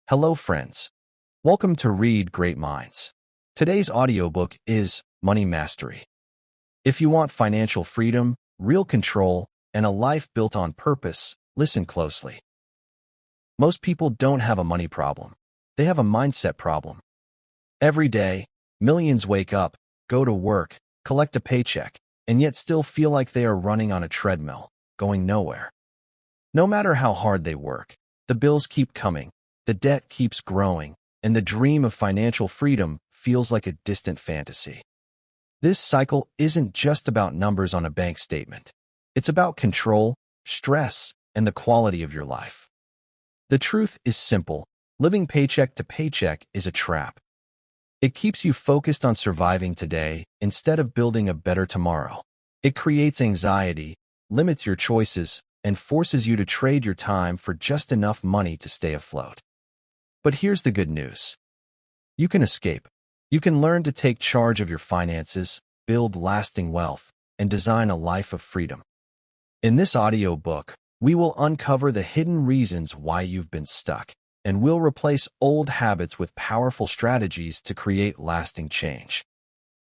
Hello, friends. Welcome to Read Great Minds. Today's audiobook is Money Mastery. If you want financial freedom, real control, and a life built on purpose, listen closely. Most people don't have a money problem. They have a mindset problem. Every day, millions wake up, go to work, collect a paycheck, and yet still feel like they are running on a treadmill, going nowhere. No matter how hard they work, the bills keep coming, the debt keeps growing, and the dream of financial freedom feels like a distant fantasy. This cycle isn't just about numbers on a bank statement. It's about control, stress, and the quality of your life. The truth is simple. Living paycheck to paycheck is a trap. It keeps you focused on surviving today instead of building a better tomorrow. It creates anxiety, limits your choices, and forces you to trade your time for just enough money to stay afloat. But here's the good news. You can escape. You can learn to take charge of your finances, build lasting wealth, and design a life of freedom. In this audiobook, we will uncover the hidden reasons why you've been stuck, and we'll replace old habits with powerful strategies to create lasting change.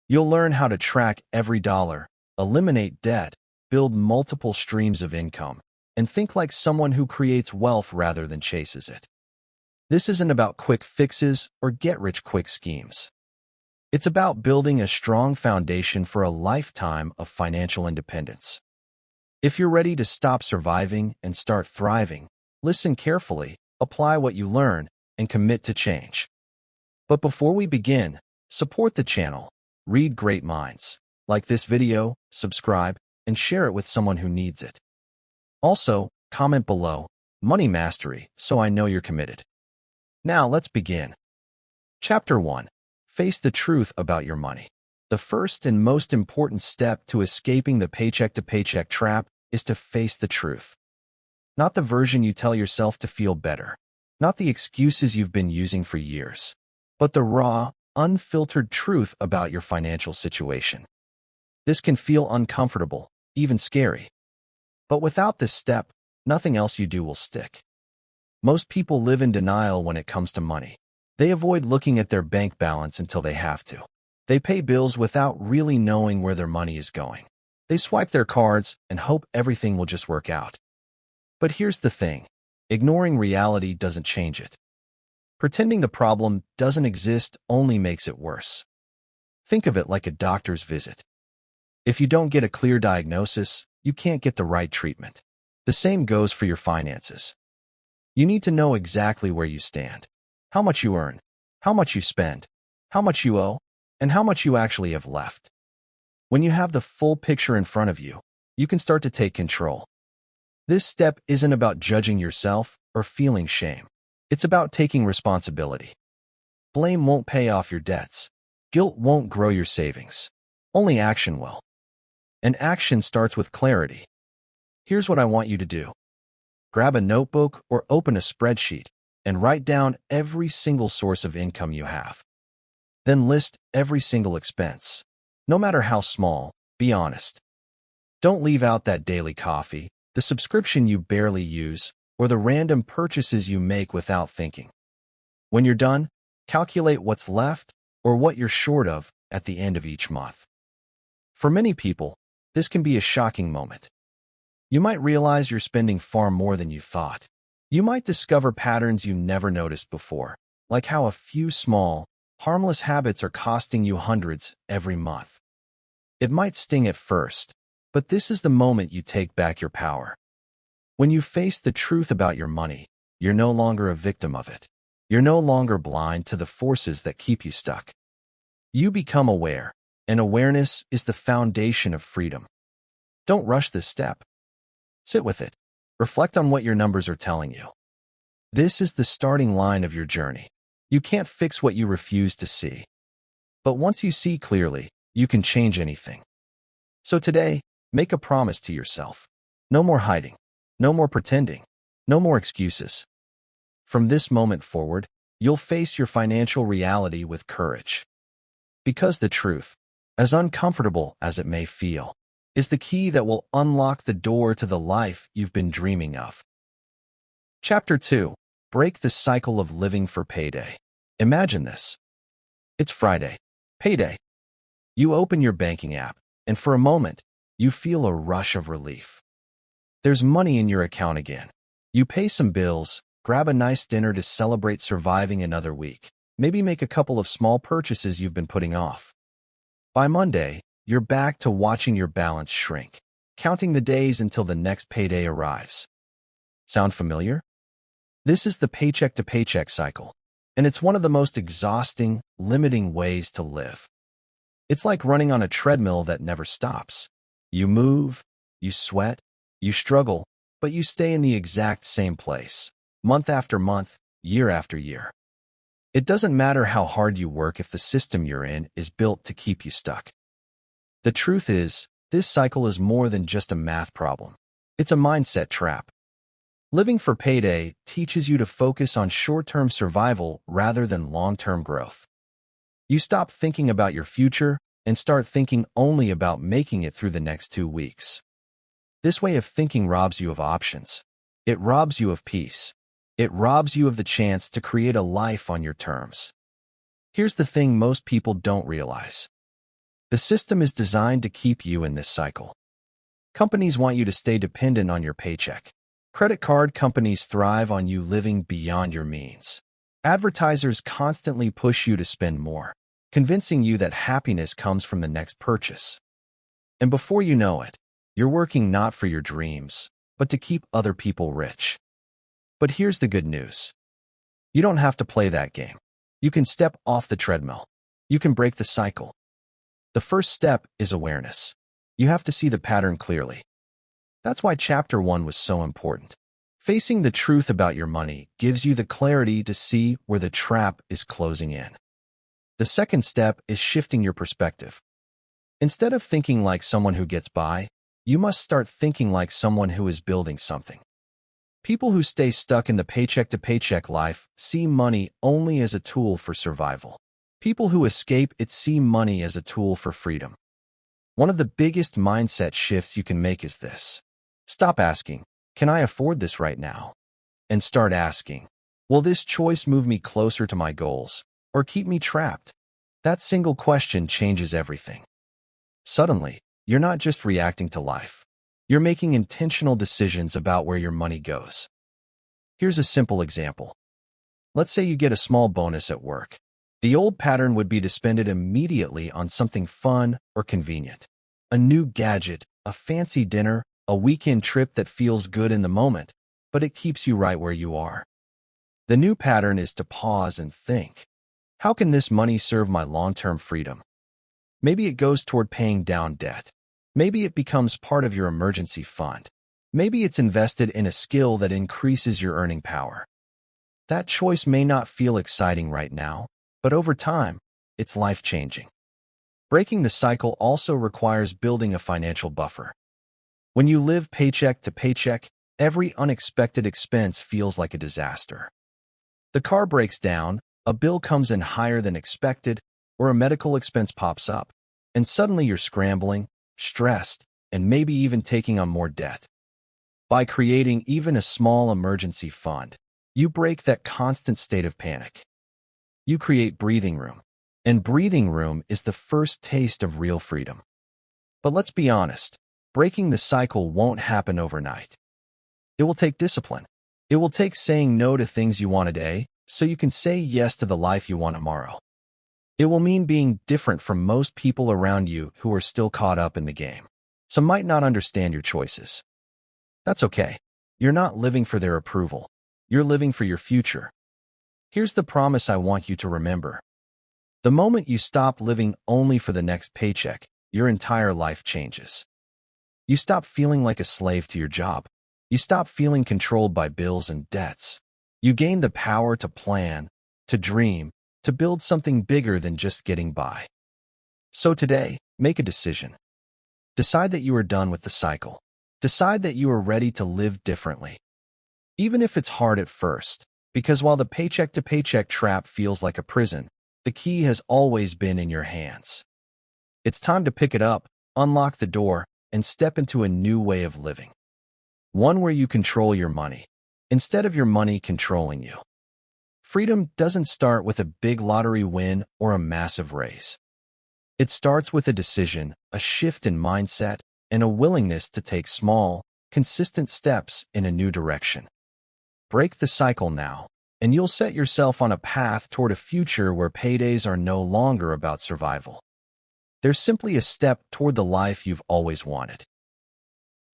You'll learn how to track every dollar, eliminate debt, build multiple streams of income, and think like someone who creates wealth rather than chases it. This isn't about quick fixes or get-rich-quick schemes. It's about building a strong foundation for a lifetime of financial independence. If you're ready to stop surviving and start thriving, listen carefully, apply what you learn, and commit to change. But before we begin, support the channel, Read Great Minds. Like this video, subscribe, and share it with someone who needs it. Also, comment below, Money Mastery, so I know you're committed. Now let's begin. Chapter 1. Face the truth about your money. The first and most important step to escaping the paycheck-to-paycheck trap is to face the truth. Not the version you tell yourself to feel better, not the excuses you've been using for years, but the raw, unfiltered truth about your financial situation. This can feel uncomfortable, even scary. But without this step, nothing else you do will stick. Most people live in denial when it comes to money. They avoid looking at their bank balance until they have to. They pay bills without really knowing where their money is going. They swipe their cards and hope everything will just work out. But here's the thing. Ignoring reality doesn't change it. Pretending the problem doesn't exist only makes it worse. Think of it like a doctor's visit. If you don't get a clear diagnosis, you can't get the right treatment. The same goes for your finances. You need to know exactly where you stand, how much you earn, how much you spend, how much you owe, and how much you actually have left. When you have the full picture in front of you, you can start to take control. This step isn't about judging yourself or feeling shame. It's about taking responsibility. Blame won't pay off your debts. Guilt won't grow your savings. Only action will. And action starts with clarity. Here's what I want you to do. Grab a notebook or open a spreadsheet and write down every single source of income you have. Then list every single expense. No matter how small, be honest. Don't leave out that daily coffee, the subscription you barely use, or the random purchases you make without thinking. When you're done, calculate what's left or what you're short of at the end of each month. For many people, this can be a shocking moment. You might realize you're spending far more than you thought. You might discover patterns you never noticed before, like how a few small, harmless habits are costing you hundreds every month. It might sting at first, but this is the moment you take back your power. When you face the truth about your money, you're no longer a victim of it. You're no longer blind to the forces that keep you stuck. You become aware, and awareness is the foundation of freedom. Don't rush this step. Sit with it. Reflect on what your numbers are telling you. This is the starting line of your journey. You can't fix what you refuse to see. But once you see clearly, you can change anything. So today, make a promise to yourself. No more hiding. No more pretending. No more excuses. From this moment forward, you'll face your financial reality with courage. Because the truth, as uncomfortable as it may feel, is the key that will unlock the door to the life you've been dreaming of. Chapter 2. break the cycle of living for payday. Imagine this. It's Friday, payday. You open your banking app, and for a moment, you feel a rush of relief. There's money in your account again. You pay some bills, grab a nice dinner to celebrate surviving another week, maybe make a couple of small purchases you've been putting off. By Monday, you're back to watching your balance shrink, counting the days until the next payday arrives. Sound familiar? This is the paycheck-to-paycheck cycle, and it's one of the most exhausting, limiting ways to live. It's like running on a treadmill that never stops. You move, you sweat, you struggle, but you stay in the exact same place, month after month, year after year. It doesn't matter how hard you work if the system you're in is built to keep you stuck. The truth is, this cycle is more than just a math problem. It's a mindset trap. Living for payday teaches you to focus on short-term survival rather than long-term growth. You stop thinking about your future and start thinking only about making it through the next 2 weeks. This way of thinking robs you of options. It robs you of peace. It robs you of the chance to create a life on your terms. Here's the thing most people don't realize. The system is designed to keep you in this cycle. Companies want you to stay dependent on your paycheck. Credit card companies thrive on you living beyond your means. Advertisers constantly push you to spend more, convincing you that happiness comes from the next purchase. And before you know it, you're working not for your dreams, but to keep other people rich. But here's the good news. You don't have to play that game. You can step off the treadmill. You can break the cycle. The first step is awareness. You have to see the pattern clearly. That's why Chapter 1 was so important. Facing the truth about your money gives you the clarity to see where the trap is closing in. The second step is shifting your perspective. Instead of thinking like someone who gets by, you must start thinking like someone who is building something. People who stay stuck in the paycheck-to-paycheck life see money only as a tool for survival. People who escape it see money as a tool for freedom. One of the biggest mindset shifts you can make is this. Stop asking, "Can I afford this right now?" And start asking, "Will this choice move me closer to my goals or keep me trapped?" That single question changes everything. Suddenly, you're not just reacting to life. You're making intentional decisions about where your money goes. Here's a simple example. Let's say you get a small bonus at work. The old pattern would be to spend it immediately on something fun or convenient. A new gadget, a fancy dinner, a weekend trip that feels good in the moment, but it keeps you right where you are. The new pattern is to pause and think. How can this money serve my long-term freedom? Maybe it goes toward paying down debt. Maybe it becomes part of your emergency fund. Maybe it's invested in a skill that increases your earning power. That choice may not feel exciting right now, but over time, it's life-changing. Breaking the cycle also requires building a financial buffer. When you live paycheck to paycheck, every unexpected expense feels like a disaster. The car breaks down, a bill comes in higher than expected, or a medical expense pops up, and suddenly you're scrambling, stressed, and maybe even taking on more debt. By creating even a small emergency fund, you break that constant state of panic. You create breathing room, and breathing room is the first taste of real freedom. But let's be honest, breaking the cycle won't happen overnight. It will take discipline. It will take saying no to things you want today so you can say yes to the life you want tomorrow. It will mean being different from most people around you who are still caught up in the game. Some might not understand your choices. That's okay. You're not living for their approval. You're living for your future. Here's the promise I want you to remember. The moment you stop living only for the next paycheck, your entire life changes. You stop feeling like a slave to your job. You stop feeling controlled by bills and debts. You gain the power to plan, to dream, to build something bigger than just getting by. So today, make a decision. Decide that you are done with the cycle. Decide that you are ready to live differently. Even if it's hard at first, because while the paycheck-to-paycheck trap feels like a prison, the key has always been in your hands. It's time to pick it up, unlock the door, and step into a new way of living. One where you control your money, instead of your money controlling you. Freedom doesn't start with a big lottery win or a massive raise. It starts with a decision, a shift in mindset, and a willingness to take small, consistent steps in a new direction. Break the cycle now, and you'll set yourself on a path toward a future where paydays are no longer about survival. They're simply a step toward the life you've always wanted.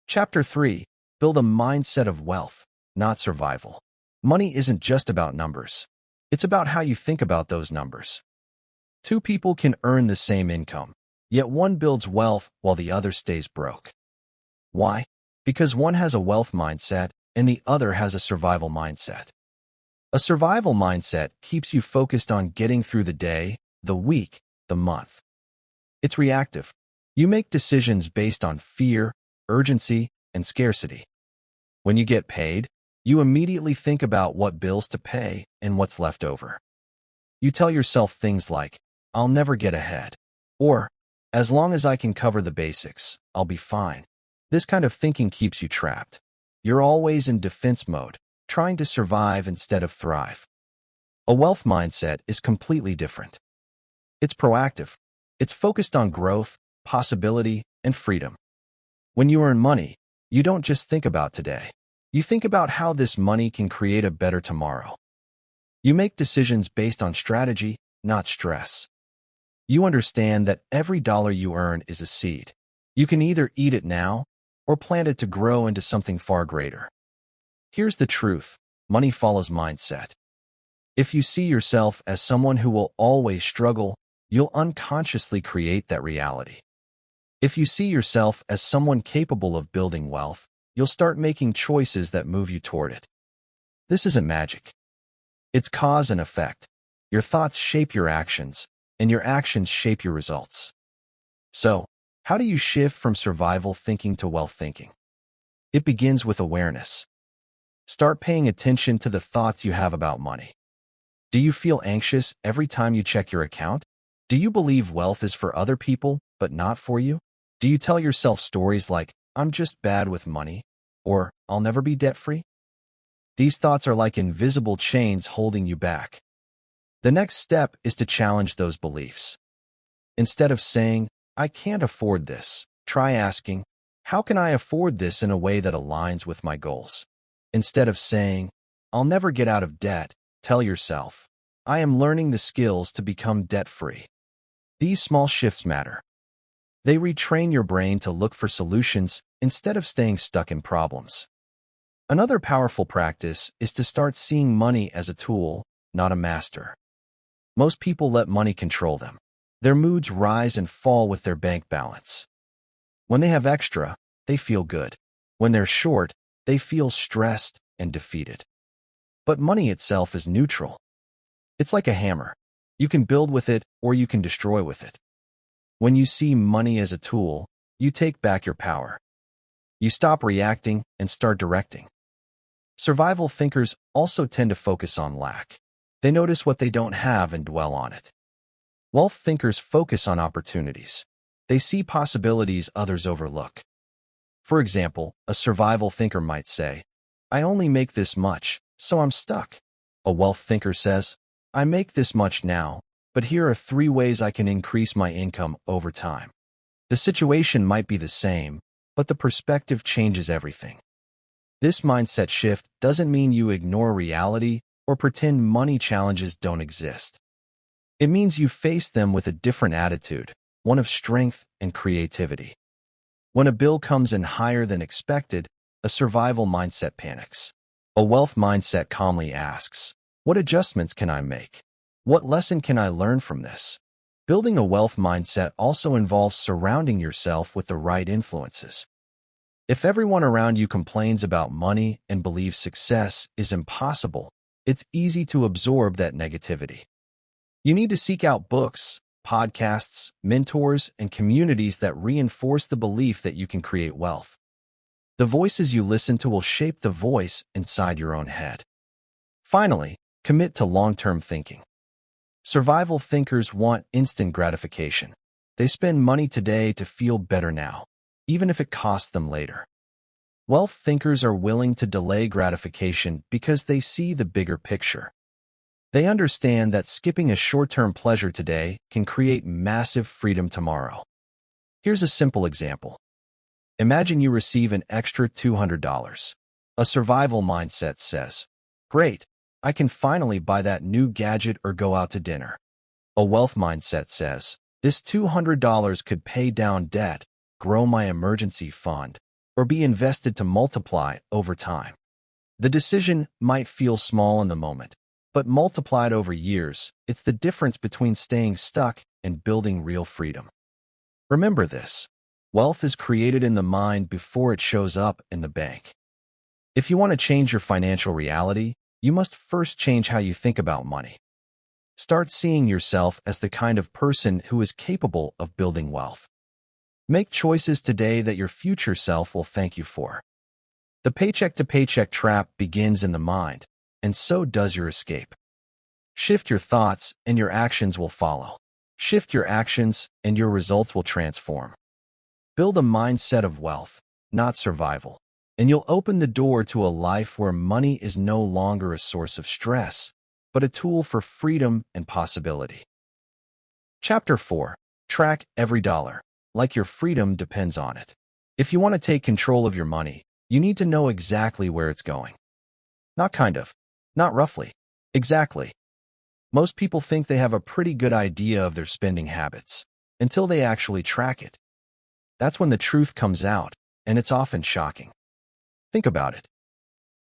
Chapter 3. Build a mindset of wealth, not survival. Money isn't just about numbers. It's about how you think about those numbers. Two people can earn the same income, yet one builds wealth while the other stays broke. Why? Because one has a wealth mindset and the other has a survival mindset. A survival mindset keeps you focused on getting through the day, the week, the month. It's reactive. You make decisions based on fear, urgency, and scarcity. When you get paid, you immediately think about what bills to pay and what's left over. You tell yourself things like, "I'll never get ahead," or, "As long as I can cover the basics, I'll be fine." This kind of thinking keeps you trapped. You're always in defense mode, trying to survive instead of thrive. A wealth mindset is completely different. It's proactive. It's focused on growth, possibility, and freedom. When you earn money, you don't just think about today. You think about how this money can create a better tomorrow. You make decisions based on strategy, not stress. You understand that every dollar you earn is a seed. You can either eat it now or plant it to grow into something far greater. Here's the truth: money follows mindset. If you see yourself as someone who will always struggle, you'll unconsciously create that reality. If you see yourself as someone capable of building wealth, you'll start making choices that move you toward it. This isn't magic. It's cause and effect. Your thoughts shape your actions, and your actions shape your results. So, how do you shift from survival thinking to wealth thinking? It begins with awareness. Start paying attention to the thoughts you have about money. Do you feel anxious every time you check your account? Do you believe wealth is for other people, but not for you? Do you tell yourself stories like, "I'm just bad with money," or "I'll never be debt-free"? These thoughts are like invisible chains holding you back. The next step is to challenge those beliefs. Instead of saying, "I can't afford this," try asking, "How can I afford this in a way that aligns with my goals?" Instead of saying, "I'll never get out of debt," tell yourself, "I am learning the skills to become debt-free." These small shifts matter. They retrain your brain to look for solutions instead of staying stuck in problems. Another powerful practice is to start seeing money as a tool, not a master. Most people let money control them. Their moods rise and fall with their bank balance. When they have extra, they feel good. When they're short, they feel stressed and defeated. But money itself is neutral. It's like a hammer. You can build with it or you can destroy with it. When you see money as a tool, you take back your power. You stop reacting and start directing. Survival thinkers also tend to focus on lack. They notice what they don't have and dwell on it. Wealth thinkers focus on opportunities. They see possibilities others overlook. For example, a survival thinker might say, "I only make this much, so I'm stuck." A wealth thinker says, "I make this much now, but here are 3 ways I can increase my income over time." The situation might be the same, but the perspective changes everything. This mindset shift doesn't mean you ignore reality or pretend money challenges don't exist. It means you face them with a different attitude, one of strength and creativity. When a bill comes in higher than expected, a survival mindset panics. A wealth mindset calmly asks, "What adjustments can I make? What lesson can I learn from this?" Building a wealth mindset also involves surrounding yourself with the right influences. If everyone around you complains about money and believes success is impossible, it's easy to absorb that negativity. You need to seek out books, podcasts, mentors, and communities that reinforce the belief that you can create wealth. The voices you listen to will shape the voice inside your own head. Finally, commit to long-term thinking. Survival thinkers want instant gratification. They spend money today to feel better now, even if it costs them later. Wealth thinkers are willing to delay gratification because they see the bigger picture. They understand that skipping a short-term pleasure today can create massive freedom tomorrow. Here's a simple example. Imagine you receive an extra $200. A survival mindset says, "Great, I can finally buy that new gadget or go out to dinner." A wealth mindset says, "This $200 could pay down debt, grow my emergency fund, or be invested to multiply over time." The decision might feel small in the moment, but multiplied over years, it's the difference between staying stuck and building real freedom. Remember this: wealth is created in the mind before it shows up in the bank. If you want to change your financial reality, you must first change how you think about money. Start seeing yourself as the kind of person who is capable of building wealth. Make choices today that your future self will thank you for. The paycheck-to-paycheck trap begins in the mind, and so does your escape. Shift your thoughts, and your actions will follow. Shift your actions, and your results will transform. Build a mindset of wealth, not survival, and you'll open the door to a life where money is no longer a source of stress, but a tool for freedom and possibility. Chapter 4. Track every dollar, like your freedom depends on it. If you want to take control of your money, you need to know exactly where it's going. Not kind of, not roughly, exactly. Most people think they have a pretty good idea of their spending habits until they actually track it. That's when the truth comes out, and it's often shocking. Think about it.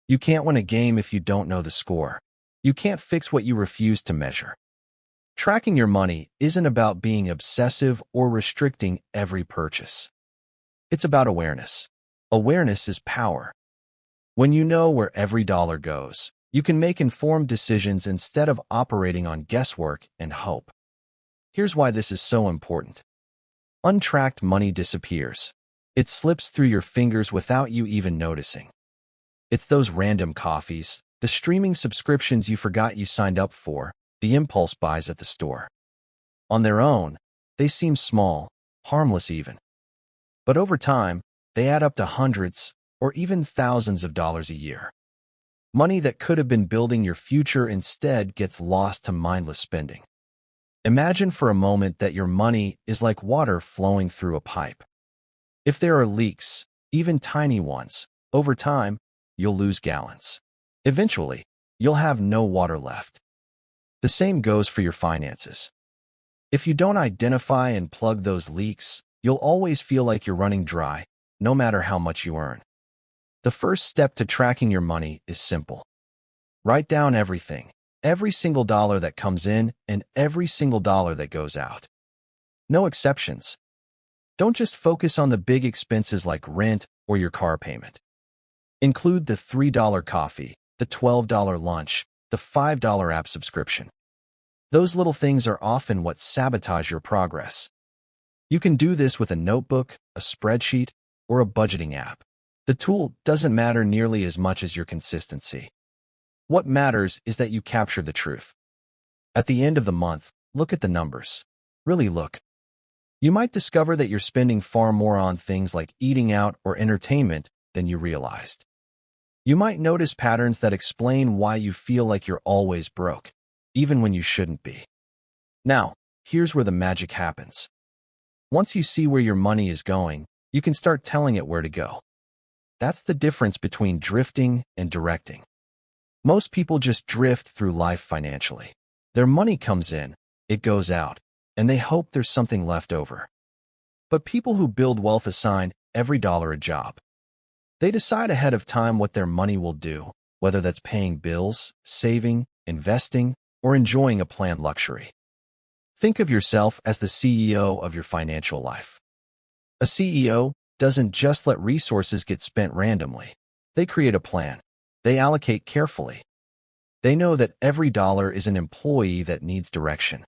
You can't win a game if you don't know the score. You can't fix what you refuse to measure. Tracking your money isn't about being obsessive or restricting every purchase. It's about awareness. Awareness is power. When you know where every dollar goes, you can make informed decisions instead of operating on guesswork and hope. Here's why this is so important. Untracked money disappears. It slips through your fingers without you even noticing. It's those random coffees, the streaming subscriptions you forgot you signed up for, the impulse buys at the store. On their own, they seem small, harmless even. But over time, they add up to hundreds or even thousands of dollars a year. Money that could have been building your future instead gets lost to mindless spending. Imagine for a moment that your money is like water flowing through a pipe. If there are leaks, even tiny ones, over time, you'll lose gallons. Eventually, you'll have no water left. The same goes for your finances. If you don't identify and plug those leaks, you'll always feel like you're running dry, no matter how much you earn. The first step to tracking your money is simple. Write down everything, every single dollar that comes in and every single dollar that goes out. No exceptions. Don't just focus on the big expenses like rent or your car payment. Include the $3 coffee, the $12 lunch, the $5 app subscription. Those little things are often what sabotage your progress. You can do this with a notebook, a spreadsheet, or a budgeting app. The tool doesn't matter nearly as much as your consistency. What matters is that you capture the truth. At the end of the month, look at the numbers. Really look. You might discover that you're spending far more on things like eating out or entertainment than you realized. You might notice patterns that explain why you feel like you're always broke, even when you shouldn't be. Now, here's where the magic happens. Once you see where your money is going, you can start telling it where to go. That's the difference between drifting and directing. Most people just drift through life financially. Their money comes in, it goes out, and they hope there's something left over. But people who build wealth assign every dollar a job. They decide ahead of time what their money will do, whether that's paying bills, saving, investing, or enjoying a planned luxury. Think of yourself as the CEO of your financial life. A CEO doesn't just let resources get spent randomly. They create a plan. They allocate carefully. They know that every dollar is an employee that needs direction.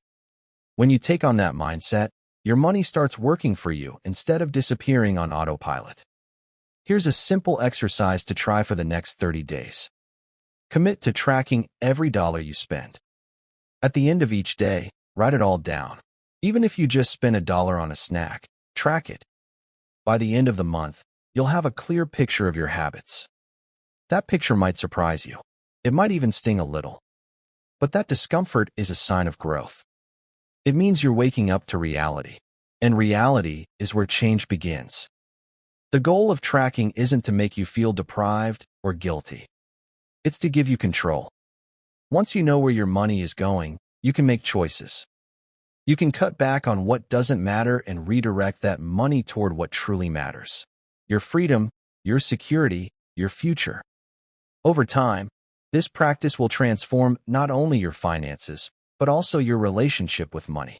When you take on that mindset, your money starts working for you instead of disappearing on autopilot. Here's a simple exercise to try for the next 30 days. Commit to tracking every dollar you spend. At the end of each day, write it all down. Even if you just spend $1 on a snack, track it. By the end of the month, you'll have a clear picture of your habits. That picture might surprise you. It might even sting a little. But that discomfort is a sign of growth. It means you're waking up to reality. And reality is where change begins. The goal of tracking isn't to make you feel deprived or guilty. It's to give you control. Once you know where your money is going, you can make choices. You can cut back on what doesn't matter and redirect that money toward what truly matters. Your freedom, your security, your future. Over time, this practice will transform not only your finances, but also your relationship with money.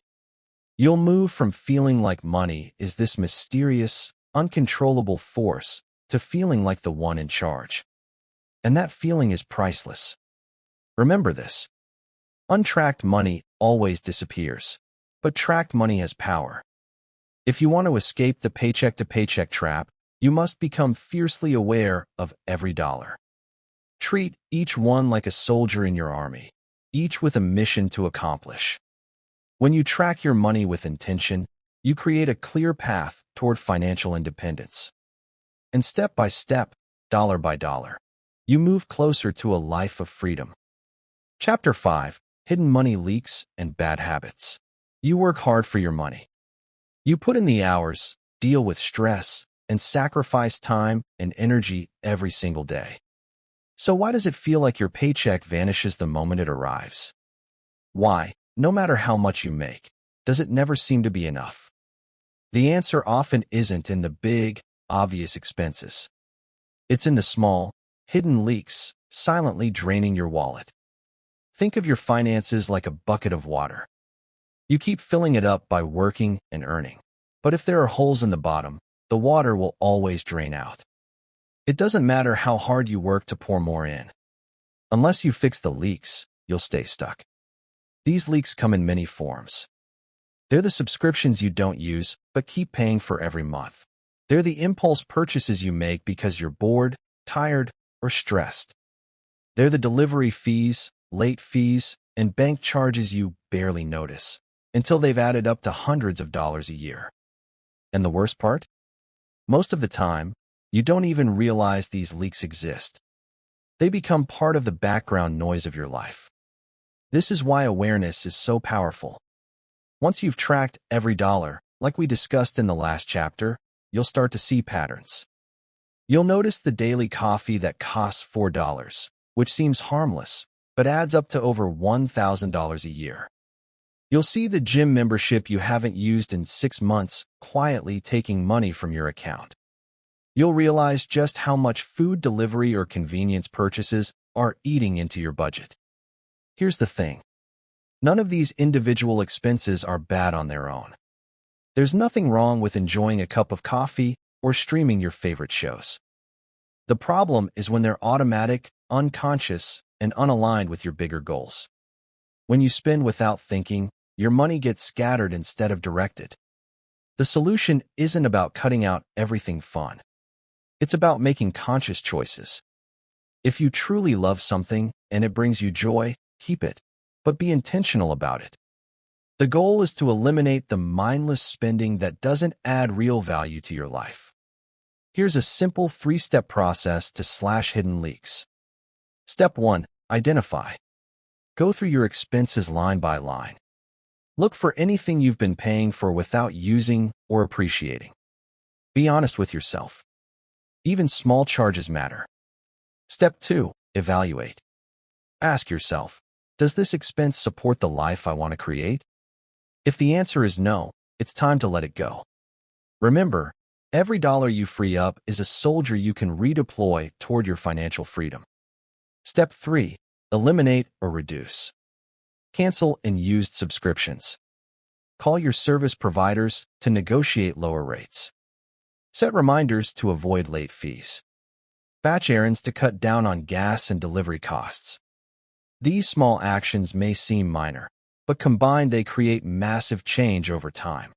You'll move from feeling like money is this mysterious, uncontrollable force to feeling like the one in charge. And that feeling is priceless. Remember this. Untracked money always disappears, but tracked money has power. If you want to escape the paycheck-to-paycheck trap, you must become fiercely aware of every dollar. Treat each one like a soldier in your army, each with a mission to accomplish. When you track your money with intention, you create a clear path toward financial independence. And step by step, dollar by dollar, you move closer to a life of freedom. Chapter 5: Hidden Money Leaks and Bad Habits. You work hard for your money. You put in the hours, deal with stress, and sacrifice time and energy every single day. So why does it feel like your paycheck vanishes the moment it arrives? Why, no matter how much you make, does it never seem to be enough? The answer often isn't in the big, obvious expenses. It's in the small, hidden leaks, silently draining your wallet. Think of your finances like a bucket of water. You keep filling it up by working and earning. But if there are holes in the bottom, the water will always drain out. It doesn't matter how hard you work to pour more in. Unless you fix the leaks, you'll stay stuck. These leaks come in many forms. They're the subscriptions you don't use, but keep paying for every month. They're the impulse purchases you make because you're bored, tired, or stressed. They're the delivery fees, late fees, and bank charges you barely notice, until they've added up to hundreds of dollars a year. And the worst part? Most of the time, you don't even realize these leaks exist. They become part of the background noise of your life. This is why awareness is so powerful. Once you've tracked every dollar, like we discussed in the last chapter, you'll start to see patterns. You'll notice the daily coffee that costs $4, which seems harmless, but adds up to over $1,000 a year. You'll see the gym membership you haven't used in 6 months quietly taking money from your account. You'll realize just how much food delivery or convenience purchases are eating into your budget. Here's the thing. None of these individual expenses are bad on their own. There's nothing wrong with enjoying a cup of coffee or streaming your favorite shows. The problem is when they're automatic, unconscious, and unaligned with your bigger goals. When you spend without thinking, your money gets scattered instead of directed. The solution isn't about cutting out everything fun. It's about making conscious choices. If you truly love something and it brings you joy, keep it, but be intentional about it. The goal is to eliminate the mindless spending that doesn't add real value to your life. Here's a simple 3-step process to slash hidden leaks. Step 1. Identify. Go through your expenses line by line. Look for anything you've been paying for without using or appreciating. Be honest with yourself. Even small charges matter. Step 2. Evaluate. Ask yourself, does this expense support the life I want to create? If the answer is no, it's time to let it go. Remember, every dollar you free up is a soldier you can redeploy toward your financial freedom. Step 3. Eliminate or reduce. Cancel unused subscriptions. Call your service providers to negotiate lower rates. Set reminders to avoid late fees. Batch errands to cut down on gas and delivery costs. These small actions may seem minor, but combined they create massive change over time.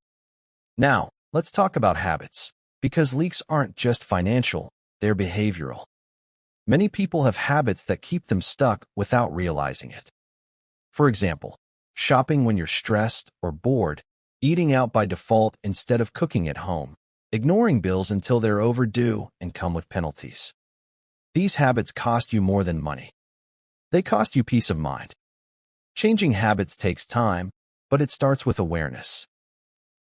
Now, let's talk about habits, because leaks aren't just financial, they're behavioral. Many people have habits that keep them stuck without realizing it. For example, shopping when you're stressed or bored, eating out by default instead of cooking at home, ignoring bills until they're overdue and come with penalties. These habits cost you more than money. They cost you peace of mind. Changing habits takes time, but it starts with awareness.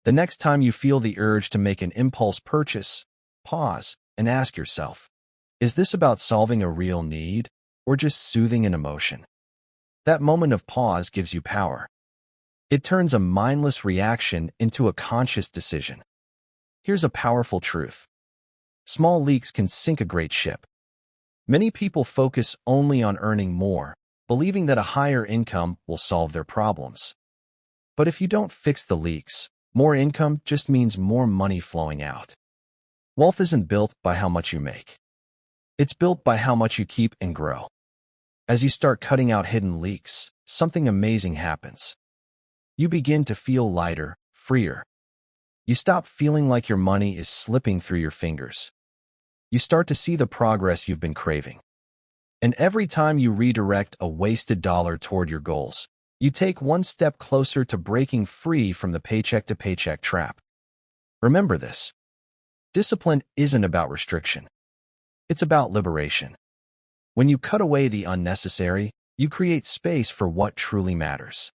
The next time you feel the urge to make an impulse purchase, pause and ask yourself, is this about solving a real need or just soothing an emotion? That moment of pause gives you power. It turns a mindless reaction into a conscious decision. Here's a powerful truth. Small leaks can sink a great ship. Many people focus only on earning more, believing that a higher income will solve their problems. But if you don't fix the leaks, more income just means more money flowing out. Wealth isn't built by how much you make. It's built by how much you keep and grow. As you start cutting out hidden leaks, something amazing happens. You begin to feel lighter, freer. You stop feeling like your money is slipping through your fingers. You start to see the progress you've been craving. And every time you redirect a wasted dollar toward your goals, you take one step closer to breaking free from the paycheck-to-paycheck trap. Remember this. Discipline isn't about restriction. It's about liberation. When you cut away the unnecessary, you create space for what truly matters.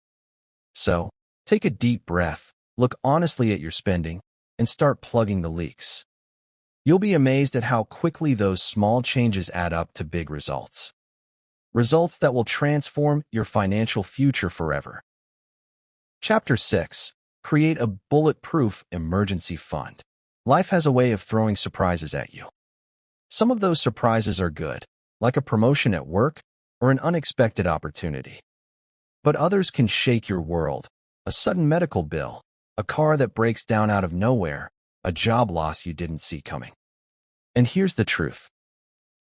So, take a deep breath, look honestly at your spending, and start plugging the leaks. You'll be amazed at how quickly those small changes add up to big results. Results that will transform your financial future forever. Chapter 6. Create a bulletproof emergency fund. Life has a way of throwing surprises at you. Some of those surprises are good, like a promotion at work or an unexpected opportunity. But others can shake your world. A sudden medical bill, a car that breaks down out of nowhere, a job loss you didn't see coming. And here's the truth.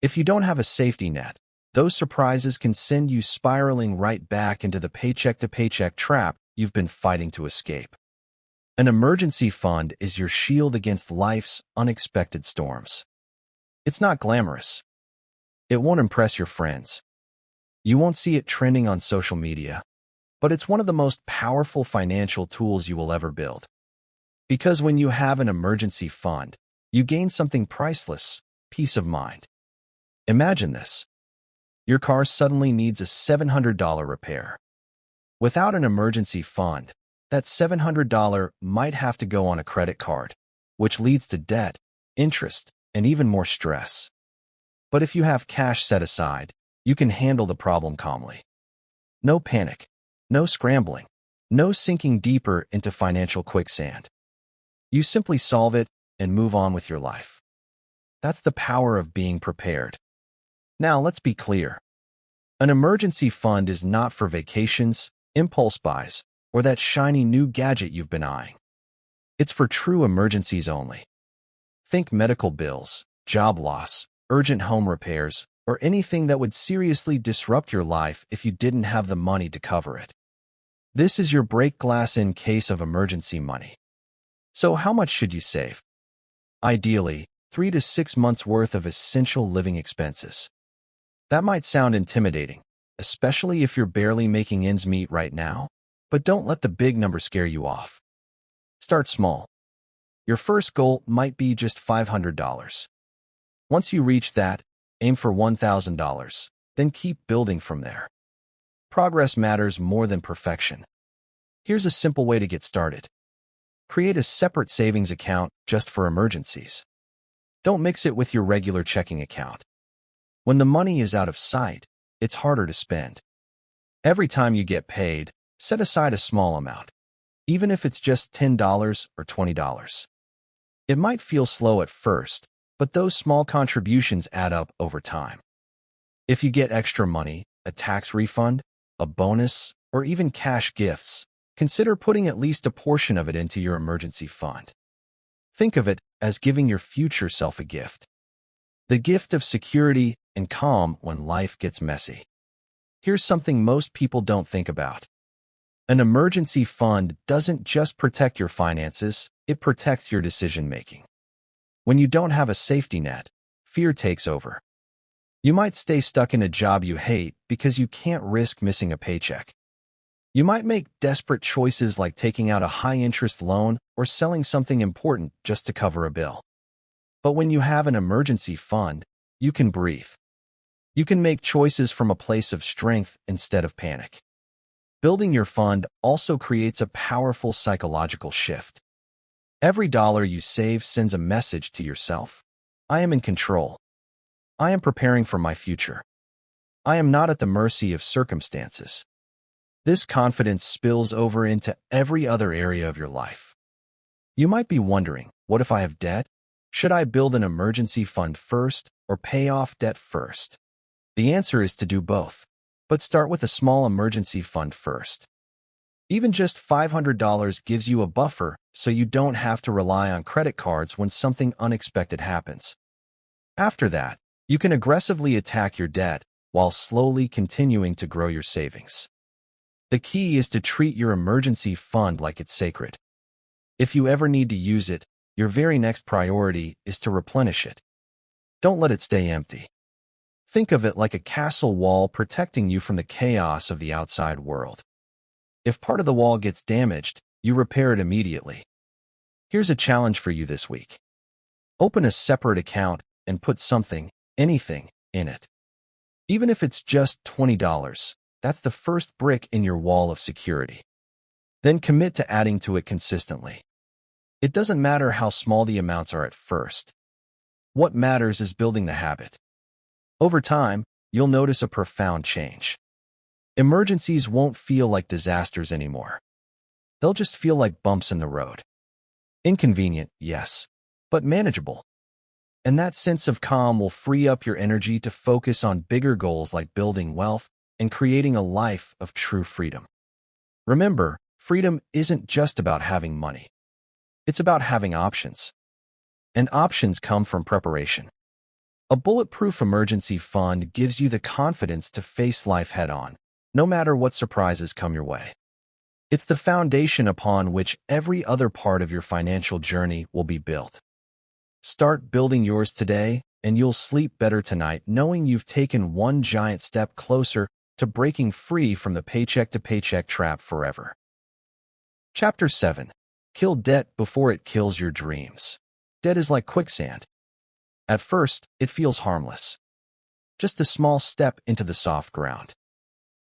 If you don't have a safety net, those surprises can send you spiraling right back into the paycheck-to-paycheck trap you've been fighting to escape. An emergency fund is your shield against life's unexpected storms. It's not glamorous. It won't impress your friends. You won't see it trending on social media, but it's one of the most powerful financial tools you will ever build. Because when you have an emergency fund, you gain something priceless, peace of mind. Imagine this. Your car suddenly needs a $700 repair. Without an emergency fund, that $700 might have to go on a credit card, which leads to debt, interest, and even more stress. But if you have cash set aside, you can handle the problem calmly. No panic, no scrambling, no sinking deeper into financial quicksand. You simply solve it and move on with your life. That's the power of being prepared. Now, let's be clear. An emergency fund is not for vacations, impulse buys, or that shiny new gadget you've been eyeing. It's for true emergencies only. Think medical bills, job loss, urgent home repairs, or anything that would seriously disrupt your life if you didn't have the money to cover it. This is your break glass in case of emergency money. So how much should you save? Ideally, 3 to 6 months worth of essential living expenses. That might sound intimidating, especially if you're barely making ends meet right now, but don't let the big number scare you off. Start small. Your first goal might be just $500. Once you reach that, aim for $1,000, then keep building from there. Progress matters more than perfection. Here's a simple way to get started. Create a separate savings account just for emergencies. Don't mix it with your regular checking account. When the money is out of sight, it's harder to spend. Every time you get paid, set aside a small amount, even if it's just $10 or $20. It might feel slow at first, but those small contributions add up over time. If you get extra money, a tax refund, a bonus, or even cash gifts, consider putting at least a portion of it into your emergency fund. Think of it as giving your future self a gift. The gift of security and calm when life gets messy. Here's something most people don't think about. An emergency fund doesn't just protect your finances, it protects your decision-making. When you don't have a safety net, fear takes over. You might stay stuck in a job you hate because you can't risk missing a paycheck. You might make desperate choices like taking out a high-interest loan or selling something important just to cover a bill. But when you have an emergency fund, you can breathe. You can make choices from a place of strength instead of panic. Building your fund also creates a powerful psychological shift. Every dollar you save sends a message to yourself. I am in control. I am preparing for my future. I am not at the mercy of circumstances. This confidence spills over into every other area of your life. You might be wondering, what if I have debt? Should I build an emergency fund first or pay off debt first? The answer is to do both, but start with a small emergency fund first. Even just $500 gives you a buffer so you don't have to rely on credit cards when something unexpected happens. After that, you can aggressively attack your debt while slowly continuing to grow your savings. The key is to treat your emergency fund like it's sacred. If you ever need to use it, your very next priority is to replenish it. Don't let it stay empty. Think of it like a castle wall protecting you from the chaos of the outside world. If part of the wall gets damaged, you repair it immediately. Here's a challenge for you this week. Open a separate account and put something, anything, in it. Even if it's just $20, that's the first brick in your wall of security. Then commit to adding to it consistently. It doesn't matter how small the amounts are at first. What matters is building the habit. Over time, you'll notice a profound change. Emergencies won't feel like disasters anymore. They'll just feel like bumps in the road. Inconvenient, yes, but manageable. And that sense of calm will free up your energy to focus on bigger goals like building wealth and creating a life of true freedom. Remember, freedom isn't just about having money. It's about having options. And options come from preparation. A bulletproof emergency fund gives you the confidence to face life head-on, no matter what surprises come your way. It's the foundation upon which every other part of your financial journey will be built. Start building yours today, and you'll sleep better tonight knowing you've taken one giant step closer to breaking free from the paycheck-to-paycheck trap forever. Chapter 7. Kill debt before it kills your dreams. Debt is like quicksand. At first, it feels harmless. Just a small step into the soft ground.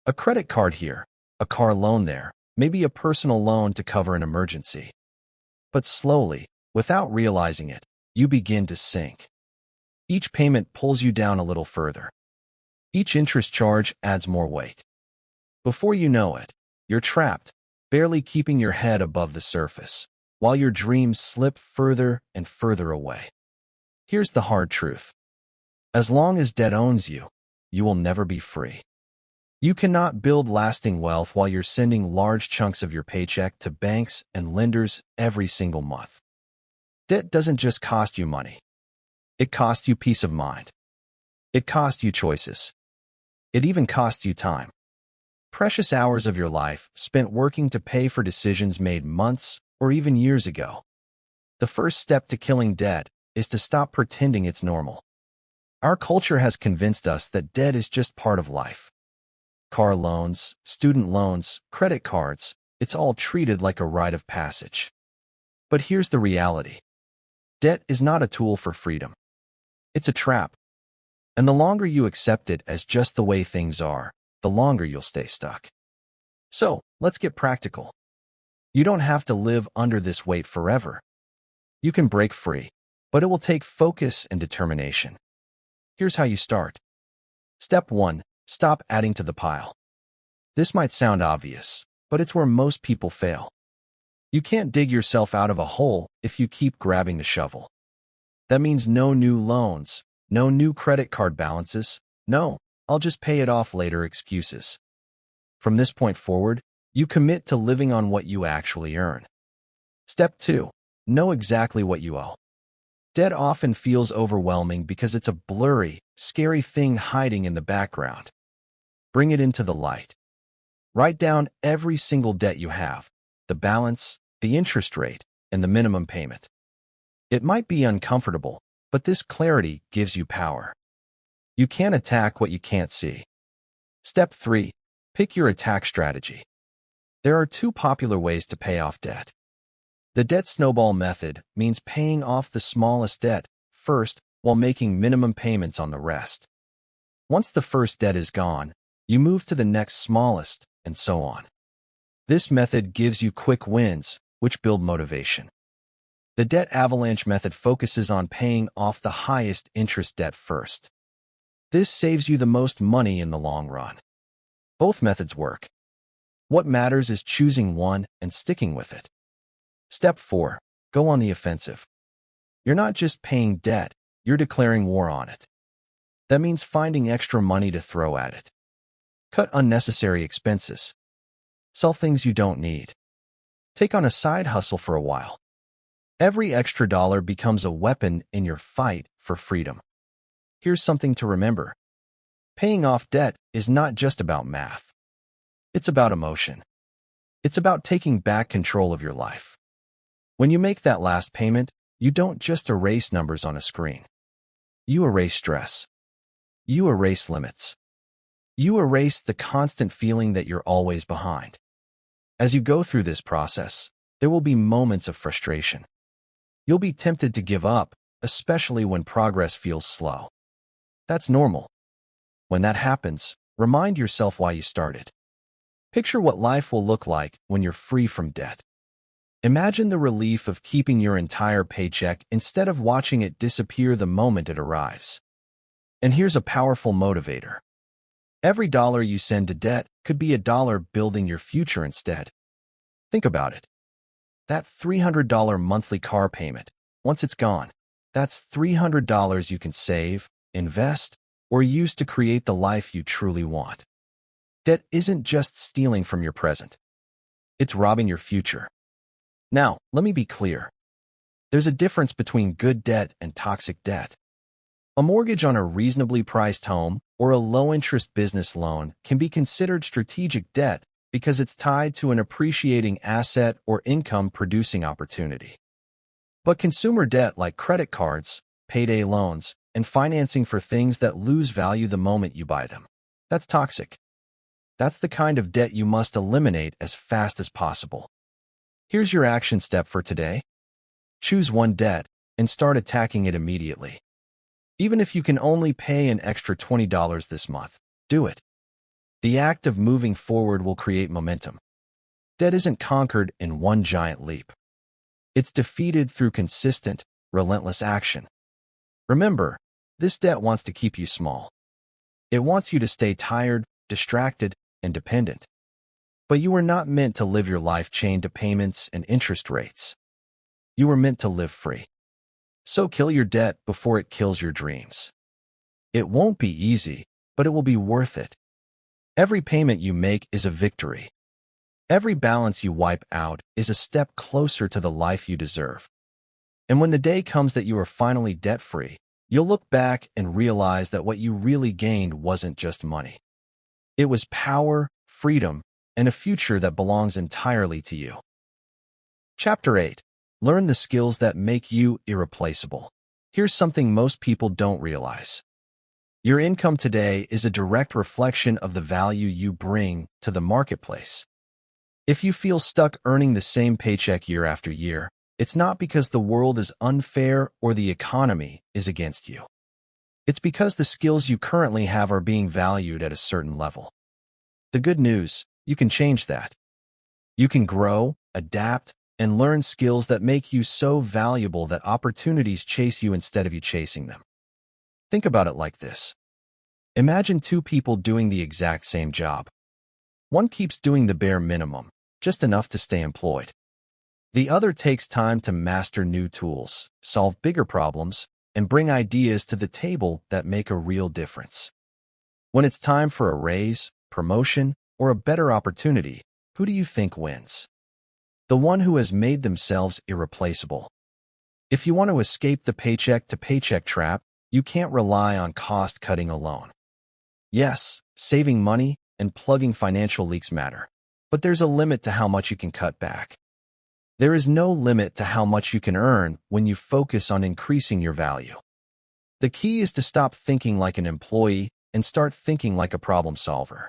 A credit card here, a car loan there, maybe a personal loan to cover an emergency. But slowly, without realizing it, you begin to sink. Each payment pulls you down a little further. Each interest charge adds more weight. Before you know it, you're trapped, barely keeping your head above the surface, while your dreams slip further and further away. Here's the hard truth. As long as debt owns you, you will never be free. You cannot build lasting wealth while you're sending large chunks of your paycheck to banks and lenders every single month. Debt doesn't just cost you money. It costs you peace of mind. It costs you choices. It even costs you time. Precious hours of your life spent working to pay for decisions made months or even years ago. The first step to killing debt is to stop pretending it's normal. Our culture has convinced us that debt is just part of life. Car loans, student loans, credit cards, it's all treated like a rite of passage. But here's the reality. Debt is not a tool for freedom. It's a trap. And the longer you accept it as just the way things are, the longer you'll stay stuck. So, let's get practical. You don't have to live under this weight forever. You can break free, but it will take focus and determination. Here's how you start. Step 1. Stop adding to the pile. This might sound obvious, but it's where most people fail. You can't dig yourself out of a hole if you keep grabbing the shovel. That means no new loans, no new credit card balances, no, I'll just pay it off later excuses. From this point forward, you commit to living on what you actually earn. Step 2. Know exactly what you owe. Debt often feels overwhelming because it's a blurry, scary thing hiding in the background. Bring it into the light. Write down every single debt you have, the balance, the interest rate, and the minimum payment. It might be uncomfortable, but this clarity gives you power. You can't attack what you can't see. Step 3. Pick your attack strategy. There are two popular ways to pay off debt. The debt snowball method means paying off the smallest debt first while making minimum payments on the rest. Once the first debt is gone, you move to the next smallest, and so on. This method gives you quick wins, which build motivation. The debt avalanche method focuses on paying off the highest interest debt first. This saves you the most money in the long run. Both methods work. What matters is choosing one and sticking with it. Step 4. Go on the offensive. You're not just paying debt, you're declaring war on it. That means finding extra money to throw at it. Cut unnecessary expenses. Sell things you don't need. Take on a side hustle for a while. Every extra dollar becomes a weapon in your fight for freedom. Here's something to remember. Paying off debt is not just about math. It's about emotion. It's about taking back control of your life. When you make that last payment, you don't just erase numbers on a screen. You erase stress. You erase limits. You erase the constant feeling that you're always behind. As you go through this process, there will be moments of frustration. You'll be tempted to give up, especially when progress feels slow. That's normal. When that happens, remind yourself why you started. Picture what life will look like when you're free from debt. Imagine the relief of keeping your entire paycheck instead of watching it disappear the moment it arrives. And here's a powerful motivator. Every dollar you send to debt could be a dollar building your future instead. Think about it. That $300 monthly car payment, once it's gone, that's $300 you can save, invest, or use to create the life you truly want. Debt isn't just stealing from your present. It's robbing your future. Now, let me be clear. There's a difference between good debt and toxic debt. A mortgage on a reasonably priced home or a low-interest business loan can be considered strategic debt because it's tied to an appreciating asset or income-producing opportunity. But consumer debt like credit cards, payday loans, and financing for things that lose value the moment you buy them, that's toxic. That's the kind of debt you must eliminate as fast as possible. Here's your action step for today. Choose one debt and start attacking it immediately. Even if you can only pay an extra $20 this month, do it. The act of moving forward will create momentum. Debt isn't conquered in one giant leap. It's defeated through consistent, relentless action. Remember, this debt wants to keep you small. It wants you to stay tired, distracted, and dependent. But you were not meant to live your life chained to payments and interest rates. You were meant to live free. So kill your debt before it kills your dreams. It won't be easy, but it will be worth it. Every payment you make is a victory. Every balance you wipe out is a step closer to the life you deserve. And when the day comes that you are finally debt-free, you'll look back and realize that what you really gained wasn't just money. It was power, freedom, and a future that belongs entirely to you. Chapter 8. Learn the skills that make you irreplaceable. Here's something most people don't realize. Your income today is a direct reflection of the value you bring to the marketplace. If you feel stuck earning the same paycheck year after year, it's not because the world is unfair or the economy is against you. It's because the skills you currently have are being valued at a certain level. The good news, you can change that. You can grow, adapt, and learn skills that make you so valuable that opportunities chase you instead of you chasing them. Think about it like this. Imagine two people doing the exact same job. One keeps doing the bare minimum, just enough to stay employed. The other takes time to master new tools, solve bigger problems, and bring ideas to the table that make a real difference. When it's time for a raise, promotion, or a better opportunity, who do you think wins? The one who has made themselves irreplaceable. If you want to escape the paycheck-to-paycheck trap, you can't rely on cost-cutting alone. Yes, saving money and plugging financial leaks matter, but there's a limit to how much you can cut back. There is no limit to how much you can earn when you focus on increasing your value. The key is to stop thinking like an employee and start thinking like a problem solver.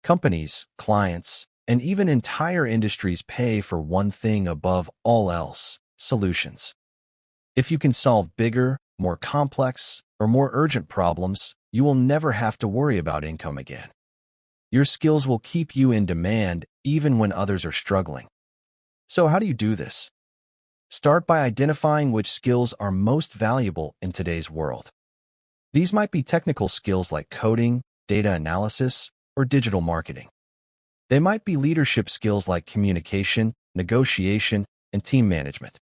Companies, clients, and even entire industries pay for one thing above all else: solutions. If you can solve bigger, more complex, or more urgent problems, you will never have to worry about income again. Your skills will keep you in demand even when others are struggling. So how do you do this? Start by identifying which skills are most valuable in today's world. These might be technical skills like coding, data analysis, or digital marketing. They might be leadership skills like communication, negotiation, and team management.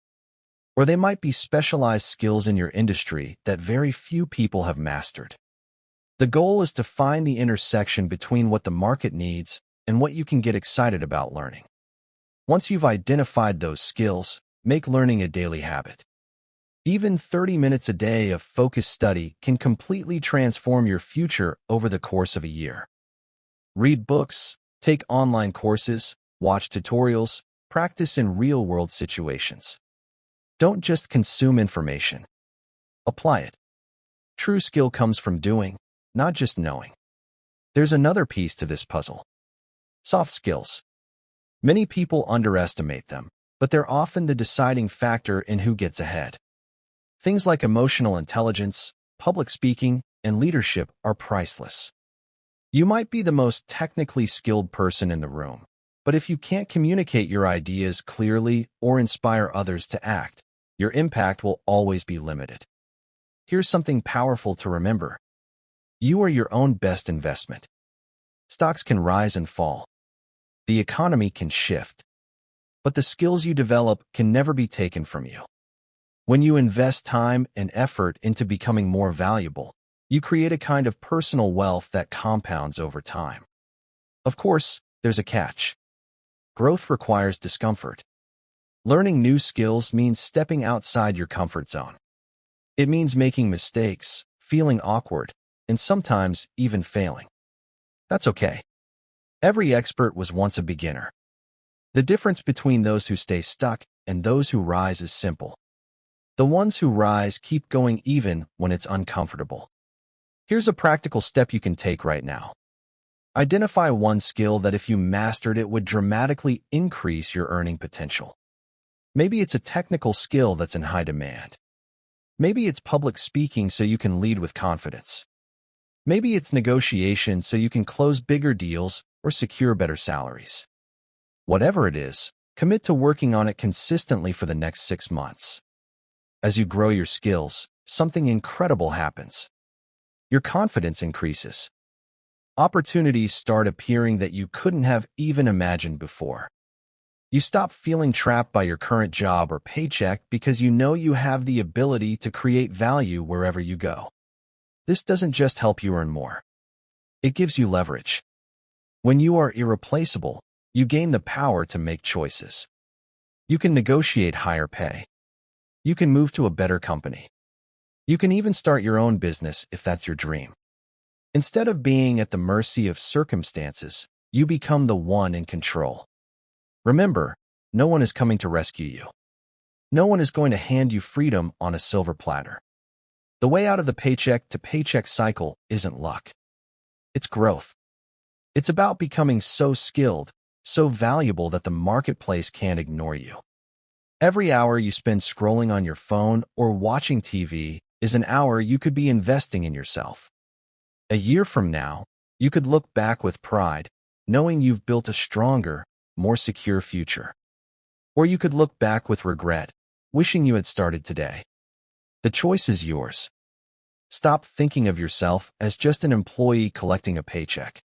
Or they might be specialized skills in your industry that very few people have mastered. The goal is to find the intersection between what the market needs and what you can get excited about learning. Once you've identified those skills, make learning a daily habit. Even 30 minutes a day of focused study can completely transform your future over the course of a year. Read books, take online courses, watch tutorials, practice in real-world situations. Don't just consume information. Apply it. True skill comes from doing, not just knowing. There's another piece to this puzzle: soft skills. Many people underestimate them, but they're often the deciding factor in who gets ahead. Things like emotional intelligence, public speaking, and leadership are priceless. You might be the most technically skilled person in the room, but if you can't communicate your ideas clearly or inspire others to act, your impact will always be limited. Here's something powerful to remember: you are your own best investment. Stocks can rise and fall. The economy can shift. But the skills you develop can never be taken from you. When you invest time and effort into becoming more valuable, you create a kind of personal wealth that compounds over time. Of course, there's a catch. Growth requires discomfort. Learning new skills means stepping outside your comfort zone. It means making mistakes, feeling awkward, and sometimes even failing. That's okay. Every expert was once a beginner. The difference between those who stay stuck and those who rise is simple. The ones who rise keep going even when it's uncomfortable. Here's a practical step you can take right now. Identify one skill that if you mastered it would dramatically increase your earning potential. Maybe it's a technical skill that's in high demand. Maybe it's public speaking so you can lead with confidence. Maybe it's negotiation so you can close bigger deals or secure better salaries. Whatever it is, commit to working on it consistently for the next 6 months. As you grow your skills, something incredible happens. Your confidence increases. Opportunities start appearing that you couldn't have even imagined before. You stop feeling trapped by your current job or paycheck because you know you have the ability to create value wherever you go. This doesn't just help you earn more. It gives you leverage. When you are irreplaceable, you gain the power to make choices. You can negotiate higher pay. You can move to a better company. You can even start your own business if that's your dream. Instead of being at the mercy of circumstances, you become the one in control. Remember, no one is coming to rescue you. No one is going to hand you freedom on a silver platter. The way out of the paycheck-to-paycheck cycle isn't luck. It's growth. It's about becoming so skilled, so valuable that the marketplace can't ignore you. Every hour you spend scrolling on your phone or watching TV is an hour you could be investing in yourself. A year from now, you could look back with pride, knowing you've built a stronger, more secure future. Or you could look back with regret, wishing you had started today. The choice is yours. Stop thinking of yourself as just an employee collecting a paycheck.